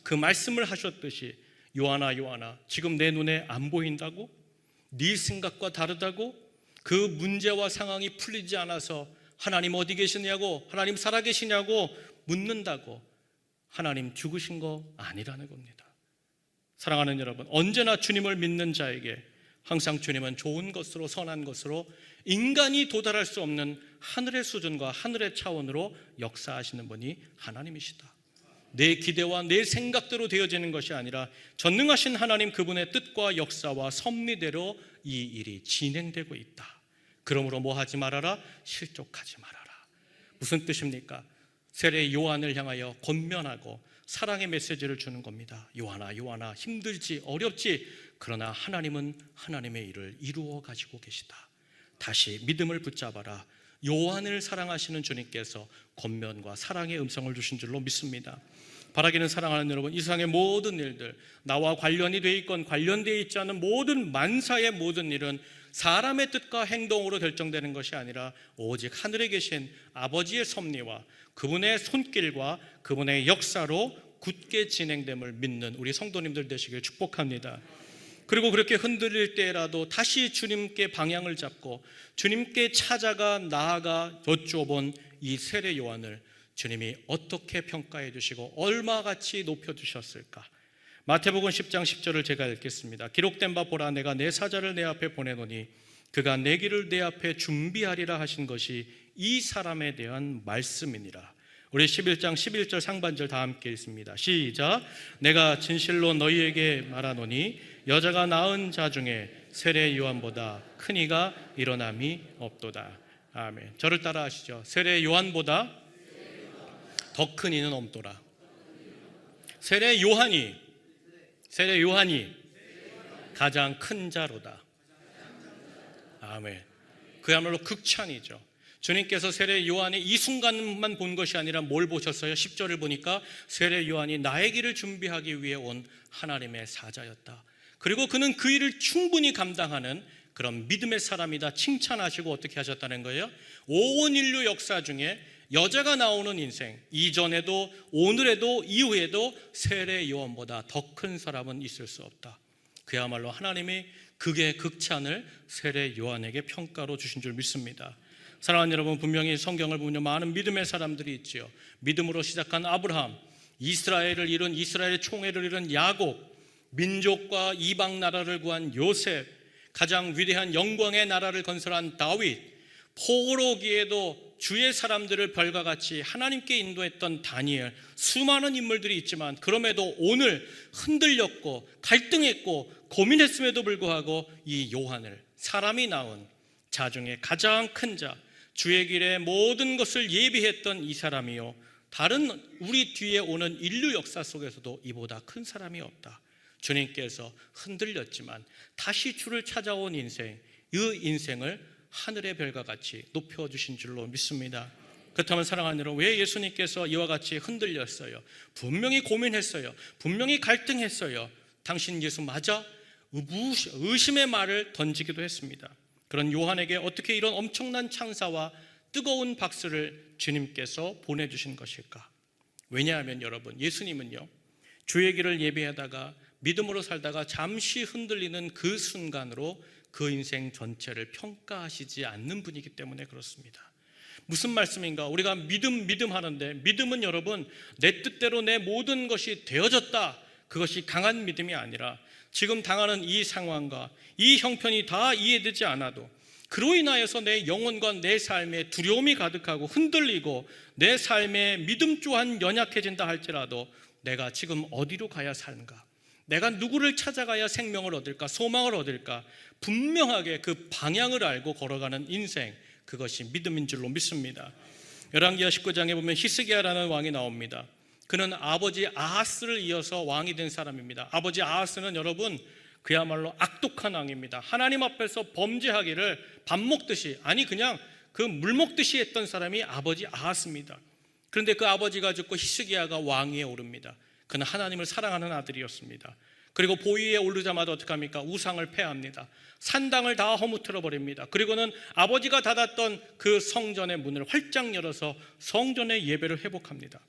그 말씀을 하셨듯이 요한아 요한아, 지금 내 눈에 안 보인다고? 네 생각과 다르다고? 그 문제와 상황이 풀리지 않아서 하나님 어디 계시냐고, 하나님 살아계시냐고 묻는다고 하나님 죽으신 거 아니라는 겁니다. 사랑하는 여러분, 언제나 주님을 믿는 자에게 항상 주님은 좋은 것으로, 선한 것으로 인간이 도달할 수 없는 하늘의 수준과 하늘의 차원으로 역사하시는 분이 하나님이시다. 내 기대와 내 생각대로 되어지는 것이 아니라 전능하신 하나님 그분의 뜻과 역사와 섭리대로 이 일이 진행되고 있다. 그러므로 뭐 하지 말아라? 실족하지 말아라. 무슨 뜻입니까? 세례 요한을 향하여 권면하고 사랑의 메시지를 주는 겁니다. 요한아 요한아, 힘들지 어렵지, 그러나 하나님은 하나님의 일을 이루어 가지고 계시다. 다시 믿음을 붙잡아라. 요한을 사랑하시는 주님께서 권면과 사랑의 음성을 주신 줄로 믿습니다. 바라기는 사랑하는 여러분, 이 세상의 모든 일들, 나와 관련이 돼 있건 관련되어 있지 않은 모든 만사의 모든 일은 사람의 뜻과 행동으로 결정되는 것이 아니라 오직 하늘에 계신 아버지의 섭리와 그분의 손길과 그분의 역사로 굳게 진행됨을 믿는 우리 성도님들 되시길 축복합니다. 그리고 그렇게 흔들릴 때라도 다시 주님께 방향을 잡고 주님께 찾아가 나아가 여쭈어본 이 세례 요한을 주님이 어떻게 평가해 주시고 얼마같이 높여주셨을까? 마태복음 10장 10절을 제가 읽겠습니다. 기록된 바 보라, 내가 내 사자를 내 앞에 보내노니 그가 내 길을 내 앞에 준비하리라 하신 것이 이 사람에 대한 말씀이니라. 우리 11장 11절 상반절 다 함께 읽습니다. 시작. 내가 진실로 너희에게 말하노니 여자가 낳은 자 중에 세례 요한보다 큰 이가 일어남이 없도다. 아멘. 저를 따라 하시죠. 세례 요한보다 더 큰 이는 없도다. 세례 요한이 가장 큰 자로다. 아멘. 그야말로 극찬이죠. 주님께서 세례 요한의 이 순간만 본 것이 아니라 뭘 보셨어요? 10절을 보니까 세례 요한이 나의 길을 준비하기 위해 온 하나님의 사자였다. 그리고 그는 그 일을 충분히 감당하는 그런 믿음의 사람이다 칭찬하시고 어떻게 하셨다는 거예요? 온 인류 역사 중에 여자가 나오는 인생, 이전에도 오늘에도 이후에도 세례 요한보다 더 큰 사람은 있을 수 없다. 그야말로 하나님이 극의 극찬을 세례 요한에게 평가로 주신 줄 믿습니다. 사랑하는 여러분, 분명히 성경을 보면 많은 믿음의 사람들이 있지요. 믿음으로 시작한 아브라함, 이스라엘을 이룬 이스라엘의 총회를 이룬 야곱, 민족과 이방 나라를 구한 요셉, 가장 위대한 영광의 나라를 건설한 다윗, 포로기에도 주의 사람들을 별과 같이 하나님께 인도했던 다니엘, 수많은 인물들이 있지만 그럼에도 오늘 흔들렸고 갈등했고 고민했음에도 불구하고 이 요한을, 사람이 낳은 자 중에 가장 큰 자, 주의 길에 모든 것을 예비했던 이 사람이요, 다른 우리 뒤에 오는 인류 역사 속에서도 이보다 큰 사람이 없다. 주님께서 흔들렸지만 다시 주를 찾아온 인생, 이 인생을 하늘의 별과 같이 높여주신 줄로 믿습니다. 그렇다면 사랑하는 여러분, 왜 예수님께서 이와 같이 흔들렸어요? 분명히 고민했어요. 분명히 갈등했어요. 당신 예수 맞아? 의심의 말을 던지기도 했습니다. 그런 요한에게 어떻게 이런 엄청난 찬사와 뜨거운 박수를 주님께서 보내주신 것일까? 왜냐하면 여러분, 예수님은요, 주의 길을 예비하다가 믿음으로 살다가 잠시 흔들리는 그 순간으로 그 인생 전체를 평가하시지 않는 분이기 때문에 그렇습니다. 무슨 말씀인가? 우리가 믿음 하는데, 믿음은 여러분 내 뜻대로 내 모든 것이 되어졌다, 그것이 강한 믿음이 아니라 지금 당하는 이 상황과 이 형편이 다 이해되지 않아도 그로 인하여서 내 영혼과 내 삶에 두려움이 가득하고 흔들리고 내 삶의 믿음 또한 연약해진다 할지라도 내가 지금 어디로 가야 사는가, 내가 누구를 찾아가야 생명을 얻을까, 소망을 얻을까, 분명하게 그 방향을 알고 걸어가는 인생, 그것이 믿음인 줄로 믿습니다. 열왕기하 19장에 보면 히스기야라는 왕이 나옵니다. 그는 아버지 아하스를 이어서 왕이 된 사람입니다. 아버지 아하스는 여러분 그야말로 악독한 왕입니다. 하나님 앞에서 범죄하기를 밥 먹듯이, 아니 그냥 그 물 먹듯이 했던 사람이 아버지 아하스입니다. 그런데 그 아버지가 죽고 히스기야가 왕위에 오릅니다. 그는 하나님을 사랑하는 아들이었습니다. 그리고 보위에 오르자마자 어떻게 합니까? 우상을 폐합니다. 산당을 다 허무틀어 버립니다. 그리고는 아버지가 닫았던 그 성전의 문을 활짝 열어서 성전의 예배를 회복합니다.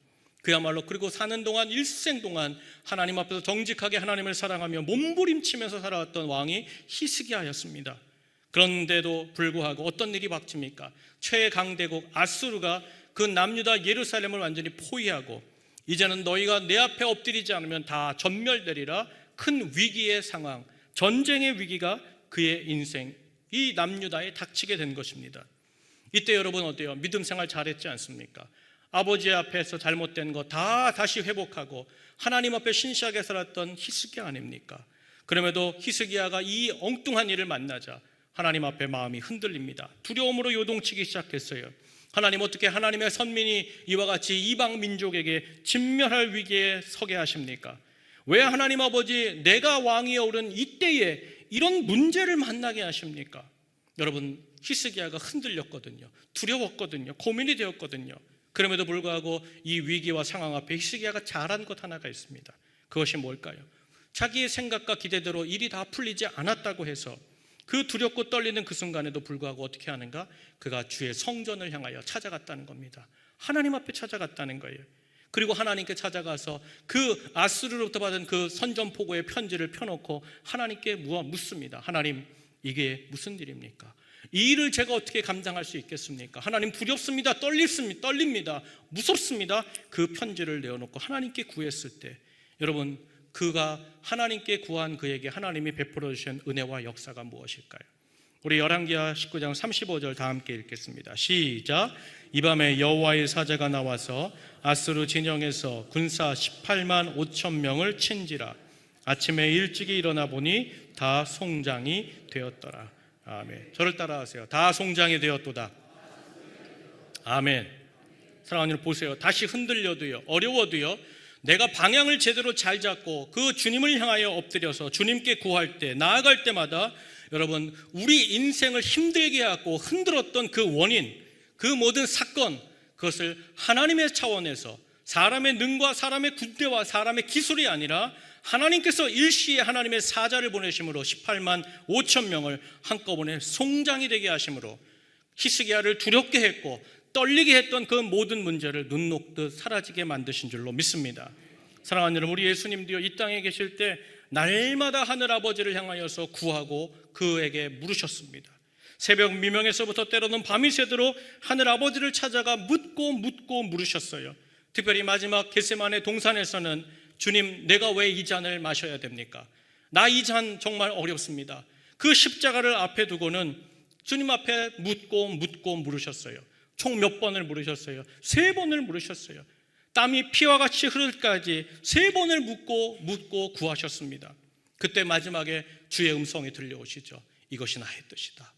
그야말로 그리고 사는 동안, 일생 동안 하나님 앞에서 정직하게 하나님을 사랑하며 몸부림치면서 살아왔던 왕이 히스기야였습니다. 그런데도 불구하고 어떤 일이 닥칩니까? 최강대국 아수르가 그 남유다 예루살렘을 완전히 포위하고 이제는 너희가 내 앞에 엎드리지 않으면 다 전멸되리라, 큰 위기의 상황, 전쟁의 위기가 그의 인생, 이 남유다에 닥치게 된 것입니다. 이때 여러분 어때요? 믿음 생활 잘했지 않습니까? 아버지 앞에서 잘못된 거 다 다시 회복하고 하나님 앞에 신실하게 살았던 히스기야 아닙니까? 그럼에도 히스기야가 이 엉뚱한 일을 만나자 하나님 앞에 마음이 흔들립니다. 두려움으로 요동치기 시작했어요. 하나님, 어떻게 하나님의 선민이 이와 같이 이방 민족에게 진멸할 위기에 서게 하십니까? 왜 하나님 아버지 내가 왕위에 오른 이때에 이런 문제를 만나게 하십니까? 여러분, 히스기야가 흔들렸거든요. 두려웠거든요. 고민이 되었거든요. 그럼에도 불구하고 이 위기와 상황 앞에 히스기야가 잘한 것 하나가 있습니다. 그것이 뭘까요? 자기의 생각과 기대대로 일이 다 풀리지 않았다고 해서 그 두렵고 떨리는 그 순간에도 불구하고 어떻게 하는가? 그가 주의 성전을 향하여 찾아갔다는 겁니다. 하나님 앞에 찾아갔다는 거예요. 그리고 하나님께 찾아가서 그 아수르로부터 받은 그 선전포고의 편지를 펴놓고 하나님께 묻습니다. 하나님, 이게 무슨 일입니까? 이 일을 제가 어떻게 감당할 수 있겠습니까? 하나님, 두렵습니다. 떨립니다. 무섭습니다. 그 편지를 내어놓고 하나님께 구했을 때 여러분, 그가 하나님께 구한 그에게 하나님이 베풀어 주신 은혜와 역사가 무엇일까요? 우리 열왕기하 19장 35절 다 함께 읽겠습니다. 시작. 이 밤에 여호와의 사자가 나와서 아수르 진영에서 군사 18만 5천 명을 친지라. 아침에 일찍이 일어나 보니 다 송장이 되었더라. 아멘. 저를 따라하세요. 다 송장이 되었도다. 아멘. 사랑하는 여러분, 보세요. 다시 흔들려도요, 어려워도요, 내가 방향을 제대로 잘 잡고 그 주님을 향하여 엎드려서 주님께 구할 때, 나아갈 때마다 여러분, 우리 인생을 힘들게 하고 흔들었던 그 원인, 그 모든 사건, 그것을 하나님의 차원에서 사람의 능과 사람의 군대와 사람의 기술이 아니라 하나님께서 일시에 하나님의 사자를 보내심으로 18만 5천 명을 한꺼번에 송장이 되게 하심으로 히스기야를 두렵게 했고 떨리게 했던 그 모든 문제를 눈 녹듯 사라지게 만드신 줄로 믿습니다. 사랑하는 여러분, 우리 예수님도요, 이 땅에 계실 때 날마다 하늘 아버지를 향하여서 구하고 그에게 물으셨습니다. 새벽 미명에서부터 때로는 밤이 새도록 하늘 아버지를 찾아가 묻고 물으셨어요. 특별히 마지막 겟세마네 동산에서는 주님, 내가 왜 이 잔을 마셔야 됩니까? 나 이 잔 정말 어렵습니다. 그 십자가를 앞에 두고는 주님 앞에 묻고 물으셨어요. 총 몇 번을 물으셨어요? 3번을 물으셨어요. 땀이 피와 같이 흐를 때까지 3번을 묻고 구하셨습니다. 그때 마지막에 주의 음성이 들려오시죠. 이것이 나의 뜻이다.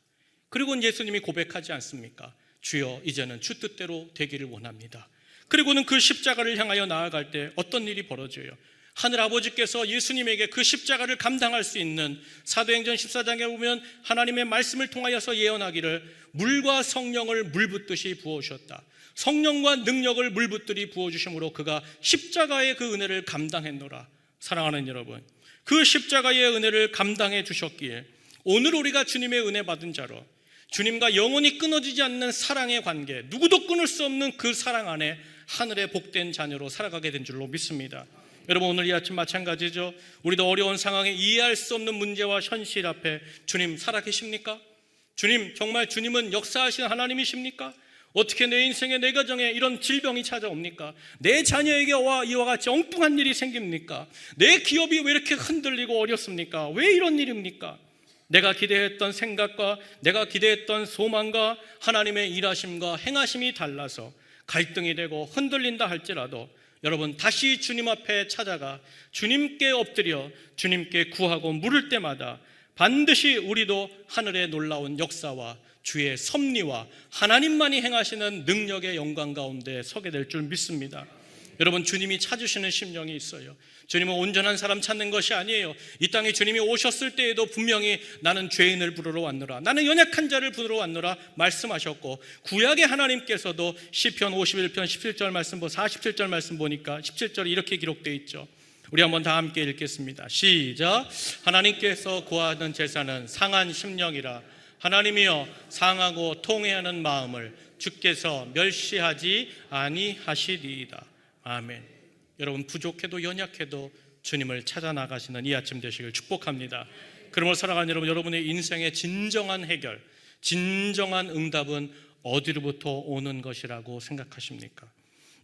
그리고 예수님이 고백하지 않습니까? 주여, 이제는 주 뜻대로 되기를 원합니다. 그리고는 그 십자가를 향하여 나아갈 때 어떤 일이 벌어져요? 하늘 아버지께서 예수님에게 그 십자가를 감당할 수 있는, 사도행전 14장에 보면 하나님의 말씀을 통하여서 예언하기를 물과 성령을 물 붓듯이 부어주셨다. 성령과 능력을 물 붓듯이 부어주심으로 그가 십자가의 그 은혜를 감당했노라. 사랑하는 여러분, 그 십자가의 은혜를 감당해 주셨기에 오늘 우리가 주님의 은혜 받은 자로 주님과 영원히 끊어지지 않는 사랑의 관계, 누구도 끊을 수 없는 그 사랑 안에 하늘의 복된 자녀로 살아가게 된 줄로 믿습니다. 여러분, 오늘 이 아침 마찬가지죠. 우리도 어려운 상황에 이해할 수 없는 문제와 현실 앞에 주님 살아계십니까? 주님, 정말 주님은 역사하시는 하나님이십니까? 어떻게 내 인생에, 내 가정에 이런 질병이 찾아옵니까? 내 자녀에게 이와 같이 엉뚱한 일이 생깁니까? 내 기업이 왜 이렇게 흔들리고 어렵습니까? 왜 이런 일입니까? 내가 기대했던 생각과 내가 기대했던 소망과 하나님의 일하심과 행하심이 달라서 갈등이 되고 흔들린다 할지라도 여러분, 다시 주님 앞에 찾아가 주님께 엎드려 주님께 구하고 물을 때마다 반드시 우리도 하늘의 놀라운 역사와 주의 섭리와 하나님만이 행하시는 능력의 영광 가운데 서게 될 줄 믿습니다. 여러분, 주님이 찾으시는 심령이 있어요. 주님은 온전한 사람 찾는 것이 아니에요. 이 땅에 주님이 오셨을 때에도 분명히 나는 죄인을 부르러 왔노라, 나는 연약한 자를 부르러 왔노라 말씀하셨고, 구약의 하나님께서도 시편 51편 17절 말씀, 47절 말씀 보니까 17절에 이렇게 기록되어 있죠. 우리 한번 다 함께 읽겠습니다. 시작. 하나님께서 구하는 제사는 상한 심령이라. 하나님이여, 상하고 통회하는 마음을 주께서 멸시하지 아니하시리이다. 아멘. 여러분, 부족해도 연약해도 주님을 찾아 나가시는 이 아침 되시길 축복합니다. 그러므로 사랑하는 여러분, 여러분의 인생의 진정한 해결, 진정한 응답은 어디로부터 오는 것이라고 생각하십니까?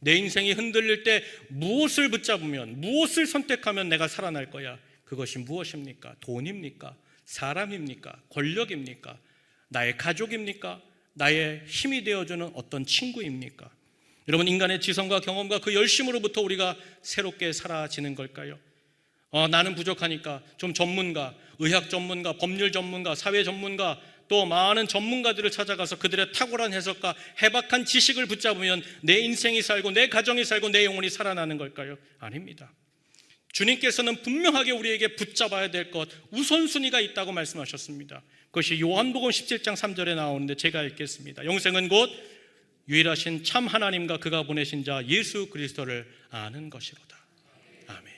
내 인생이 흔들릴 때 무엇을 붙잡으면, 무엇을 선택하면 내가 살아날 거야? 그것이 무엇입니까? 돈입니까? 사람입니까? 권력입니까? 나의 가족입니까? 나의 힘이 되어주는 어떤 친구입니까? 여러분, 인간의 지성과 경험과 그 열심으로부터 우리가 새롭게 사라지는 걸까요? 나는 부족하니까 좀 전문가, 의학 전문가, 법률 전문가, 사회 전문가, 또 많은 전문가들을 찾아가서 그들의 탁월한 해석과 해박한 지식을 붙잡으면 내 인생이 살고 내 가정이 살고 내 영혼이 살아나는 걸까요? 아닙니다. 주님께서는 분명하게 우리에게 붙잡아야 될 것, 우선순위가 있다고 말씀하셨습니다. 그것이 요한복음 17장 3절에 나오는데 제가 읽겠습니다. 영생은 곧 유일하신 참 하나님과 그가 보내신 자 예수 그리스도를 아는 것이로다. 아멘.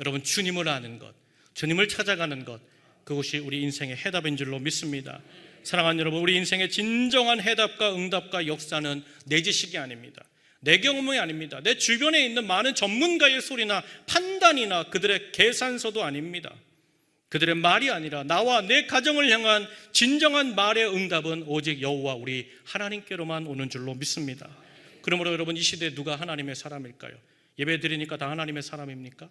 여러분, 주님을 아는 것, 주님을 찾아가는 것, 그것이 우리 인생의 해답인 줄로 믿습니다. 사랑하는 여러분, 우리 인생의 진정한 해답과 응답과 역사는 내 지식이 아닙니다. 내 경험이 아닙니다. 내 주변에 있는 많은 전문가의 소리나 판단이나 그들의 계산서도 아닙니다. 그들의 말이 아니라 나와 내 가정을 향한 진정한 말의 응답은 오직 여호와 우리 하나님께로만 오는 줄로 믿습니다. 그러므로 여러분, 이 시대에 누가 하나님의 사람일까요? 예배 드리니까 다 하나님의 사람입니까?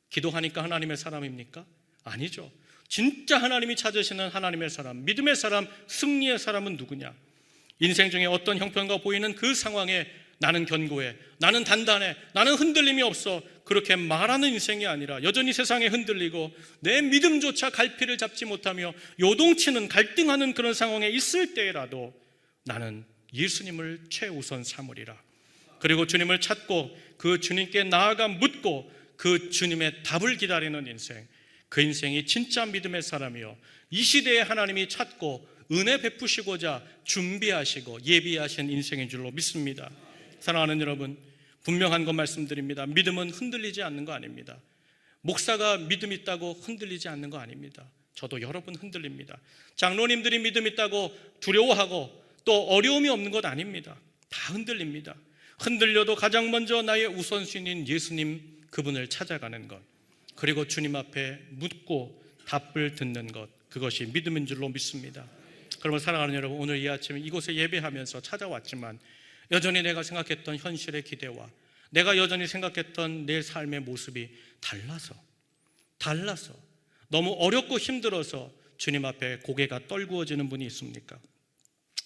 기도하니까 하나님의 사람입니까? 아니죠. 진짜 하나님이 찾으시는 하나님의 사람, 믿음의 사람, 승리의 사람은 누구냐? 인생 중에 어떤 형편과 보이는 그 상황에 나는 견고해, 나는 단단해, 나는 흔들림이 없어, 그렇게 말하는 인생이 아니라 여전히 세상에 흔들리고 내 믿음조차 갈피를 잡지 못하며 요동치는, 갈등하는 그런 상황에 있을 때라도 나는 예수님을 최우선 삼으리라. 그리고 주님을 찾고 그 주님께 나아가 묻고 그 주님의 답을 기다리는 인생, 그 인생이 진짜 믿음의 사람이요, 이 시대에 하나님이 찾고 은혜 베푸시고자 준비하시고 예비하신 인생인 줄로 믿습니다. 사랑하는 여러분, 분명한 것 말씀드립니다. 믿음은 흔들리지 않는 거 아닙니다. 목사가 믿음 있다고 흔들리지 않는 거 아닙니다. 저도 여러 번 흔들립니다. 장로님들이 믿음 있다고 두려워하고 또 어려움이 없는 것 아닙니다. 다 흔들립니다. 흔들려도 가장 먼저 나의 우선순위인 예수님, 그분을 찾아가는 것, 그리고 주님 앞에 묻고 답을 듣는 것, 그것이 믿음인 줄로 믿습니다. 그러면 사랑하는 여러분, 오늘 이 아침에 이곳에 예배하면서 찾아왔지만 여전히 내가 생각했던 현실의 기대와 내가 여전히 생각했던 내 삶의 모습이 달라서 너무 어렵고 힘들어서 주님 앞에 고개가 떨구어지는 분이 있습니까?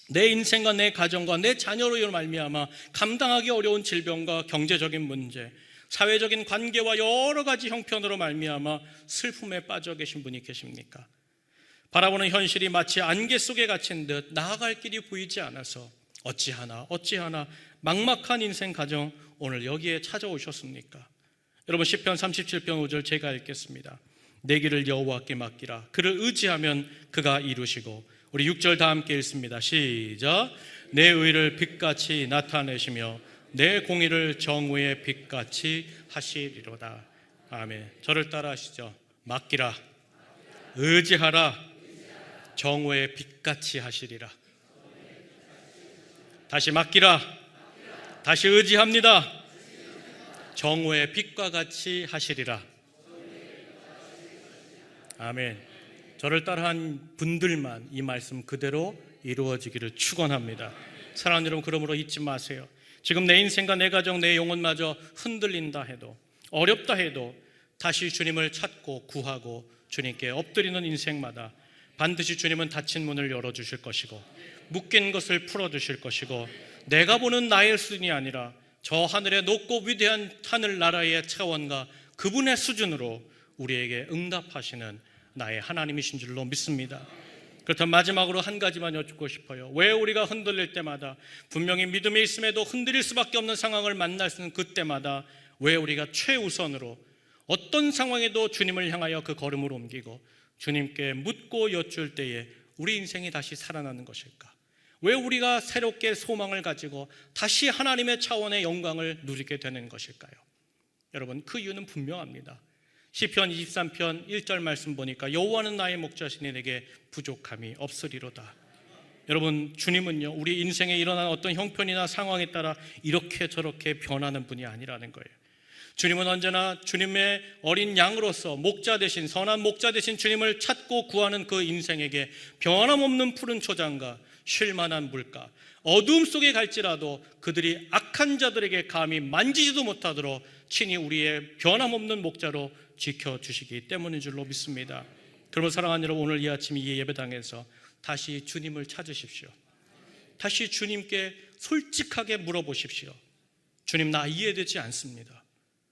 내 인생과 내 가정과 내 자녀로 말미암아 감당하기 어려운 질병과 경제적인 문제, 사회적인 관계와 여러 가지 형편으로 말미암아 슬픔에 빠져 계신 분이 계십니까? 바라보는 현실이 마치 안개 속에 갇힌 듯 나아갈 길이 보이지 않아서 어찌하나 막막한 인생 가정 오늘 여기에 찾아오셨습니까? 여러분, 시편 37편 5절 제가 읽겠습니다. 내 길을 여호와께 맡기라. 그를 의지하면 그가 이루시고, 우리 6절 다 함께 읽습니다. 시작. 내 의를 빛같이 나타내시며 내 공의를 정오의 빛같이 하시리로다. 아멘. 저를 따라 하시죠. 맡기라, 의지하라, 정오의 빛같이 하시리라. 다시 맡기라, 다시 의지합니다. 정오의 빛과 같이 하시리라. 아멘. 저를 따라한 분들만 이 말씀 그대로 이루어지기를 축원합니다. 사랑하는 여러분, 그러므로 잊지 마세요. 지금 내 인생과 내 가정, 내 영혼마저 흔들린다 해도, 어렵다 해도 다시 주님을 찾고 구하고 주님께 엎드리는 인생마다 반드시 주님은 닫힌 문을 열어주실 것이고, 묶인 것을 풀어주실 것이고, 내가 보는 나의 수준이 아니라 저 하늘의 높고 위대한 하늘나라의 차원과 그분의 수준으로 우리에게 응답하시는 나의 하나님이신 줄로 믿습니다. 그렇다면 마지막으로 한 가지만 여쭙고 싶어요. 왜 우리가 흔들릴 때마다, 분명히 믿음이 있음에도 흔들릴 수밖에 없는 상황을 만날 수 있는 그때마다 왜 우리가 최우선으로 어떤 상황에도 주님을 향하여 그 걸음을 옮기고 주님께 묻고 여쭐 때에 우리 인생이 다시 살아나는 것일까? 왜 우리가 새롭게 소망을 가지고 다시 하나님의 차원의 영광을 누리게 되는 것일까요? 여러분, 그 이유는 분명합니다. 시편 23편 1절 말씀 보니까 여호와는 나의 목자시니 내게 부족함이 없으리로다. 여러분, 주님은요, 우리 인생에 일어난 어떤 형편이나 상황에 따라 이렇게 저렇게 변하는 분이 아니라는 거예요. 주님은 언제나 주님의 어린 양으로서 목자 되신, 선한 목자 되신 주님을 찾고 구하는 그 인생에게 변함없는 푸른 초장과 쉴만한 물가, 어두움 속에 갈지라도 그들이 악한 자들에게 감히 만지지도 못하도록 친히 우리의 변함없는 목자로 지켜주시기 때문인 줄로 믿습니다. 그러면 사랑하는 여러분, 오늘 이 아침 이 예배당에서 다시 주님을 찾으십시오. 다시 주님께 솔직하게 물어보십시오. 주님, 나 이해되지 않습니다.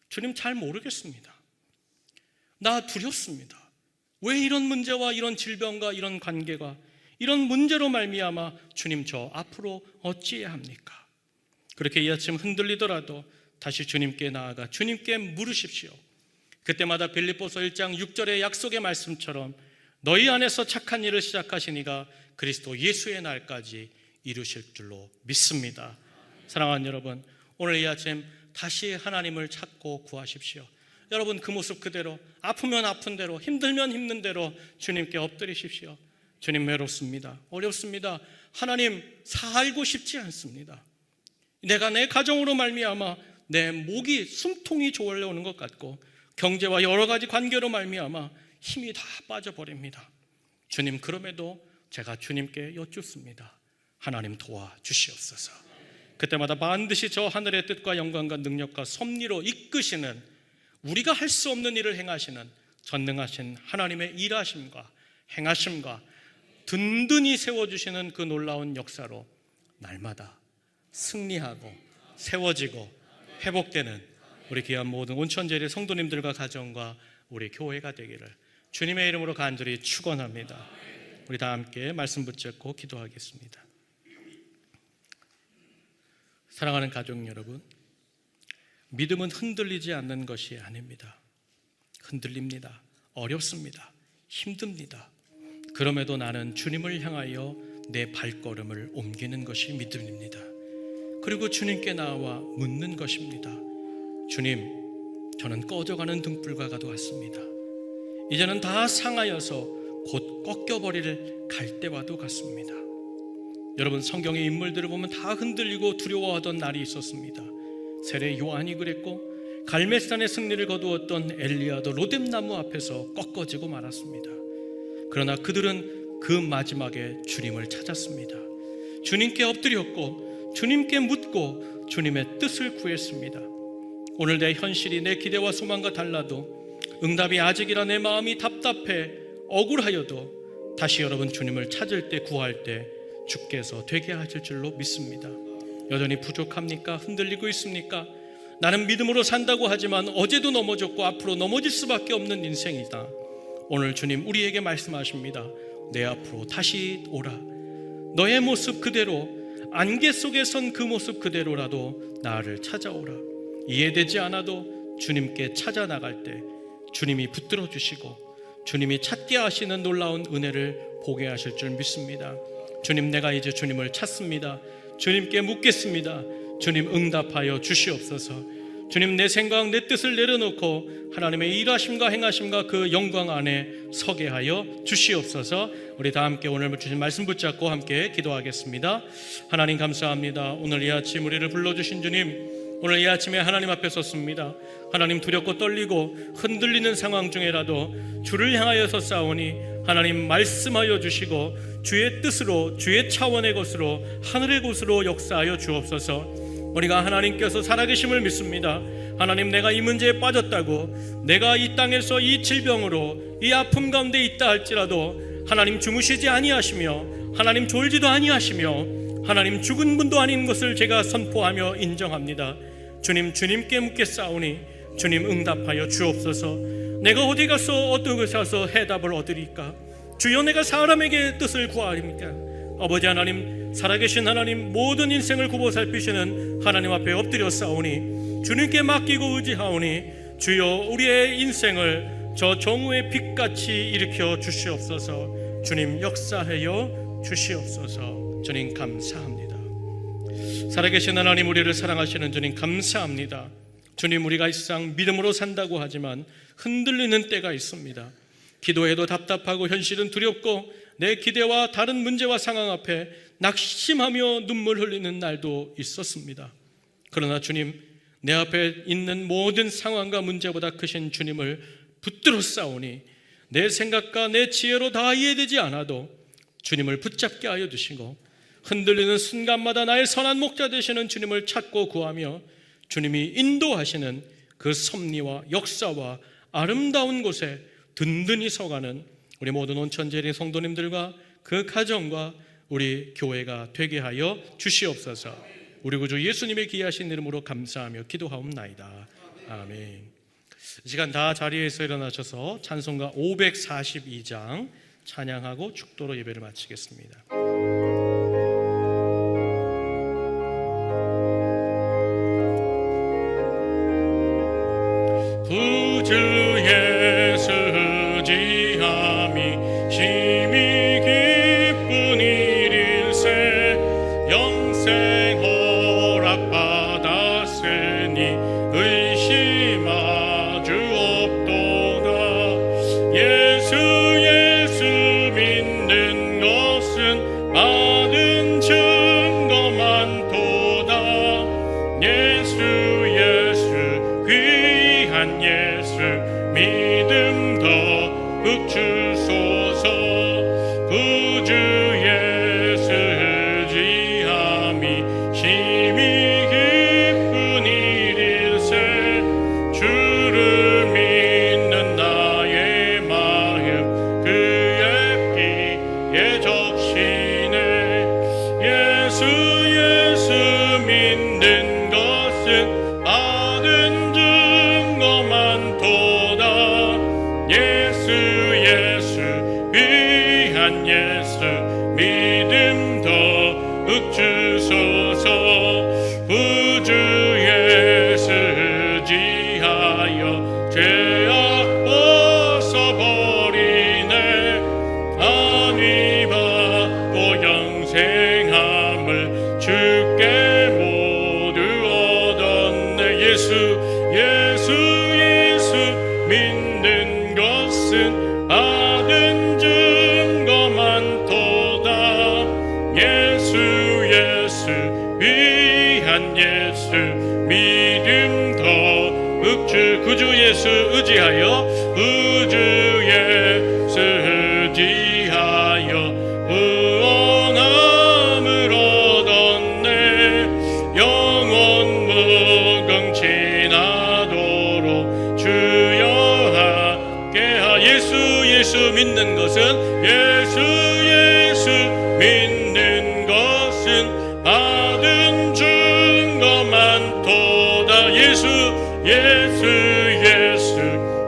주님, 잘 모르겠습니다. 나 두렵습니다. 왜 이런 문제와 이런 질병과 이런 관계가 이런 문제로 말미암아 주님, 저 앞으로 어찌해야 합니까? 그렇게 이 아침 흔들리더라도 다시 주님께 나아가 주님께 물으십시오. 그때마다 빌립보서 1장 6절의 약속의 말씀처럼 너희 안에서 착한 일을 시작하신 이가 그리스도 예수의 날까지 이루실 줄로 믿습니다. 사랑하는 여러분, 오늘 이 아침 다시 하나님을 찾고 구하십시오. 여러분, 그 모습 그대로, 아프면 아픈 대로, 힘들면 힘든 대로 주님께 엎드리십시오. 주님, 외롭습니다. 어렵습니다. 하나님, 살고 싶지 않습니다. 내가 내 가정으로 말미암아 내 목이 숨통이 졸려오는 것 같고 경제와 여러 가지 관계로 말미암아 힘이 다 빠져버립니다. 주님, 그럼에도 제가 주님께 여쭙습니다. 하나님, 도와주시옵소서. 그때마다 반드시 저 하늘의 뜻과 영광과 능력과 섭리로 이끄시는, 우리가 할 수 없는 일을 행하시는 전능하신 하나님의 일하심과 행하심과 든든히 세워주시는 그 놀라운 역사로 날마다 승리하고 세워지고 회복되는 우리 귀한 모든 온천제리 성도님들과 가정과 우리 교회가 되기를 주님의 이름으로 간절히 축원합니다. 우리 다 함께 말씀 붙잡고 기도하겠습니다. 사랑하는 가족 여러분, 믿음은 흔들리지 않는 것이 아닙니다. 흔들립니다. 어렵습니다. 힘듭니다. 그럼에도 나는 주님을 향하여 내 발걸음을 옮기는 것이 믿음입니다. 그리고 주님께 나와 묻는 것입니다. 주님, 저는 꺼져가는 등불과 같습니다. 이제는 다 상하여서 곧 꺾여버릴 갈대와도 같습니다. 여러분, 성경의 인물들을 보면 다 흔들리고 두려워하던 날이 있었습니다. 세례 요한이 그랬고, 갈멜산의 승리를 거두었던 엘리야도 로뎀나무 앞에서 꺾어지고 말았습니다. 그러나 그들은 그 마지막에 주님을 찾았습니다. 주님께 엎드렸고 주님께 묻고 주님의 뜻을 구했습니다. 오늘 내 현실이 내 기대와 소망과 달라도, 응답이 아직이라 내 마음이 답답해 억울하여도 다시 여러분 주님을 찾을 때, 구할 때 주께서 되게 하실 줄로 믿습니다. 여전히 부족합니까? 흔들리고 있습니까? 나는 믿음으로 산다고 하지만 어제도 넘어졌고 앞으로 넘어질 수밖에 없는 인생이다. 오늘 주님 우리에게 말씀하십니다. 내 앞으로 다시 오라. 너의 모습 그대로, 안개 속에 선 그 모습 그대로라도 나를 찾아오라. 이해되지 않아도 주님께 찾아 나갈 때 주님이 붙들어 주시고 주님이 찾게 하시는 놀라운 은혜를 보게 하실 줄 믿습니다. 주님, 내가 이제 주님을 찾습니다. 주님께 묻겠습니다. 주님, 응답하여 주시옵소서. 주님, 내 생각 내 뜻을 내려놓고 하나님의 일하심과 행하심과 그 영광 안에 서게 하여 주시옵소서. 우리 다 함께 오늘 주신 말씀 붙잡고 함께 기도하겠습니다. 하나님 감사합니다. 오늘 이 아침 우리를 불러주신 주님, 오늘 이 아침에 하나님 앞에 섰습니다. 하나님, 두렵고 떨리고 흔들리는 상황 중에라도 주를 향하여 섰사오니 하나님 말씀하여 주시고 주의 뜻으로, 주의 차원의 것으로, 하늘의 곳으로 역사하여 주옵소서. 우리가 하나님께서 살아계심을 믿습니다. 하나님, 내가 이 문제에 빠졌다고, 내가 이 땅에서 이 질병으로 이 아픔 가운데 있다 할지라도 하나님 주무시지 아니하시며 하나님 졸지도 아니하시며 하나님 죽은 분도 아닌 것을 제가 선포하며 인정합니다. 주님, 주님께 묻겠사오니 주님 응답하여 주옵소서. 내가 어디 가서 어떤 곳에 가서 해답을 얻으리까? 주여, 내가 사람에게 뜻을 구하리까? 아버지 하나님, 살아계신 하나님, 모든 인생을 굽어 살피시는 하나님 앞에 엎드려 싸우니 주님께 맡기고 의지하오니 주여, 우리의 인생을 저 정오의 빛같이 일으켜 주시옵소서. 주님, 역사하여 주시옵소서. 주님 감사합니다. 살아계신 하나님, 우리를 사랑하시는 주님 감사합니다. 주님, 우리가 이 세상 믿음으로 산다고 하지만 흔들리는 때가 있습니다. 기도해도 답답하고 현실은 두렵고 내 기대와 다른 문제와 상황 앞에 낙심하며 눈물 흘리는 날도 있었습니다. 그러나 주님, 내 앞에 있는 모든 상황과 문제보다 크신 주님을 붙들어 싸우니 내 생각과 내 지혜로 다 이해되지 않아도 주님을 붙잡게 하여 주시고 흔들리는 순간마다 나의 선한 목자 되시는 주님을 찾고 구하며 주님이 인도하시는 그 섭리와 역사와 아름다운 곳에 든든히 서가는 우리 모든 온천제리 성도님들과 그 가정과 우리 교회가 되게 하여 주시옵소서. 우리 구주 예수님의 귀하신 이름으로 감사하며 기도하옵나이다. 아멘. 이 시간 다 자리에서 일어나셔서 찬송가 542장 찬양하고 축도로 예배를 마치겠습니다. 구주의 수지함이 심히 기쁜 일일세. 영생 허락받았으니 의심하 주옵도다. 예수 믿는 것은 받은 증거 많도다. 예수 귀한 예수 믿음 더욱 주소서. 구주의 수지함이 심히 기쁜 일일세. 주를 믿는 나의 마음 그의 피에 적시네. 예수 믿는 것은 받은 증거 많도다. 예수 귀한 예수 믿음 더욱 주소서. 구주의 수지하여 죄악 벗어버리네. 안위 받고 영생함을 주께 모두 얻었네. 예수 믿는 것은 받은 증거 많도다. 예수 귀한 예수 믿음 더욱 구주 예수 의지하여 구원함을 얻었네. 영원 무궁지나도록 주여 함께하. 예수 믿는 것은 예수 믿는 것은 받은 증거 많도다. 예수 예수 예수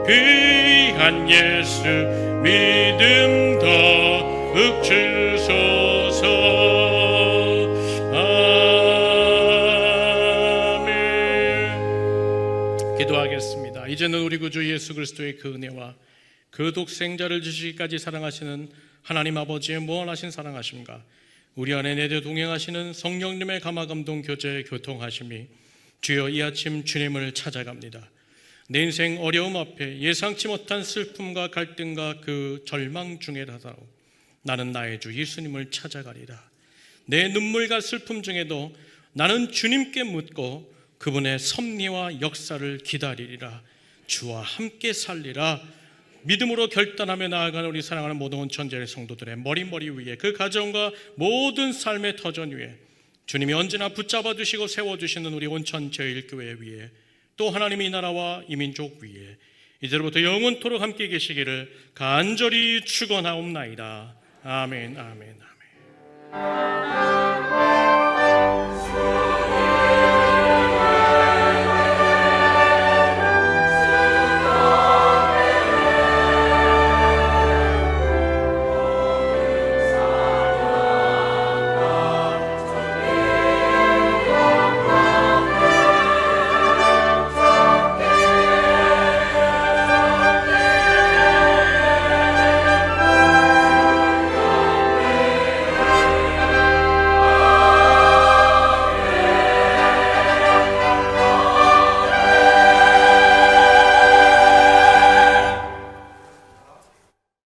귀한 예수 믿음 더욱 주소서. 아멘. 기도하겠습니다. 이제는 우리 구주 예수 그리스도의 그 은혜와 그 독생자를 주시기까지 사랑하시는 하나님 아버지의 무한하신 사랑하심과 우리 안에 내려 동행하시는 성령님의 감화감동 교제 교통하심이 주여 이 아침 주님을 찾아갑니다. 내 인생 어려움 앞에 예상치 못한 슬픔과 갈등과 그 절망 중에라도 나는 나의 주 예수님을 찾아가리라. 내 눈물과 슬픔 중에도 나는 주님께 묻고 그분의 섭리와 역사를 기다리리라. 주와 함께 살리라. 믿음으로 결단하며 나아가는 우리 사랑하는 모든 온천제의 성도들의 머리 위에 그 가정과 모든 삶의 터전 위에 주님이 언제나 붙잡아 주시고 세워주시는 우리 온천제일교회 위에 또 하나님의 이 나라와 이 민족 위에 이제로부터 영원토록 함께 계시기를 간절히 축원하옵나이다. 아멘 아멘 아멘.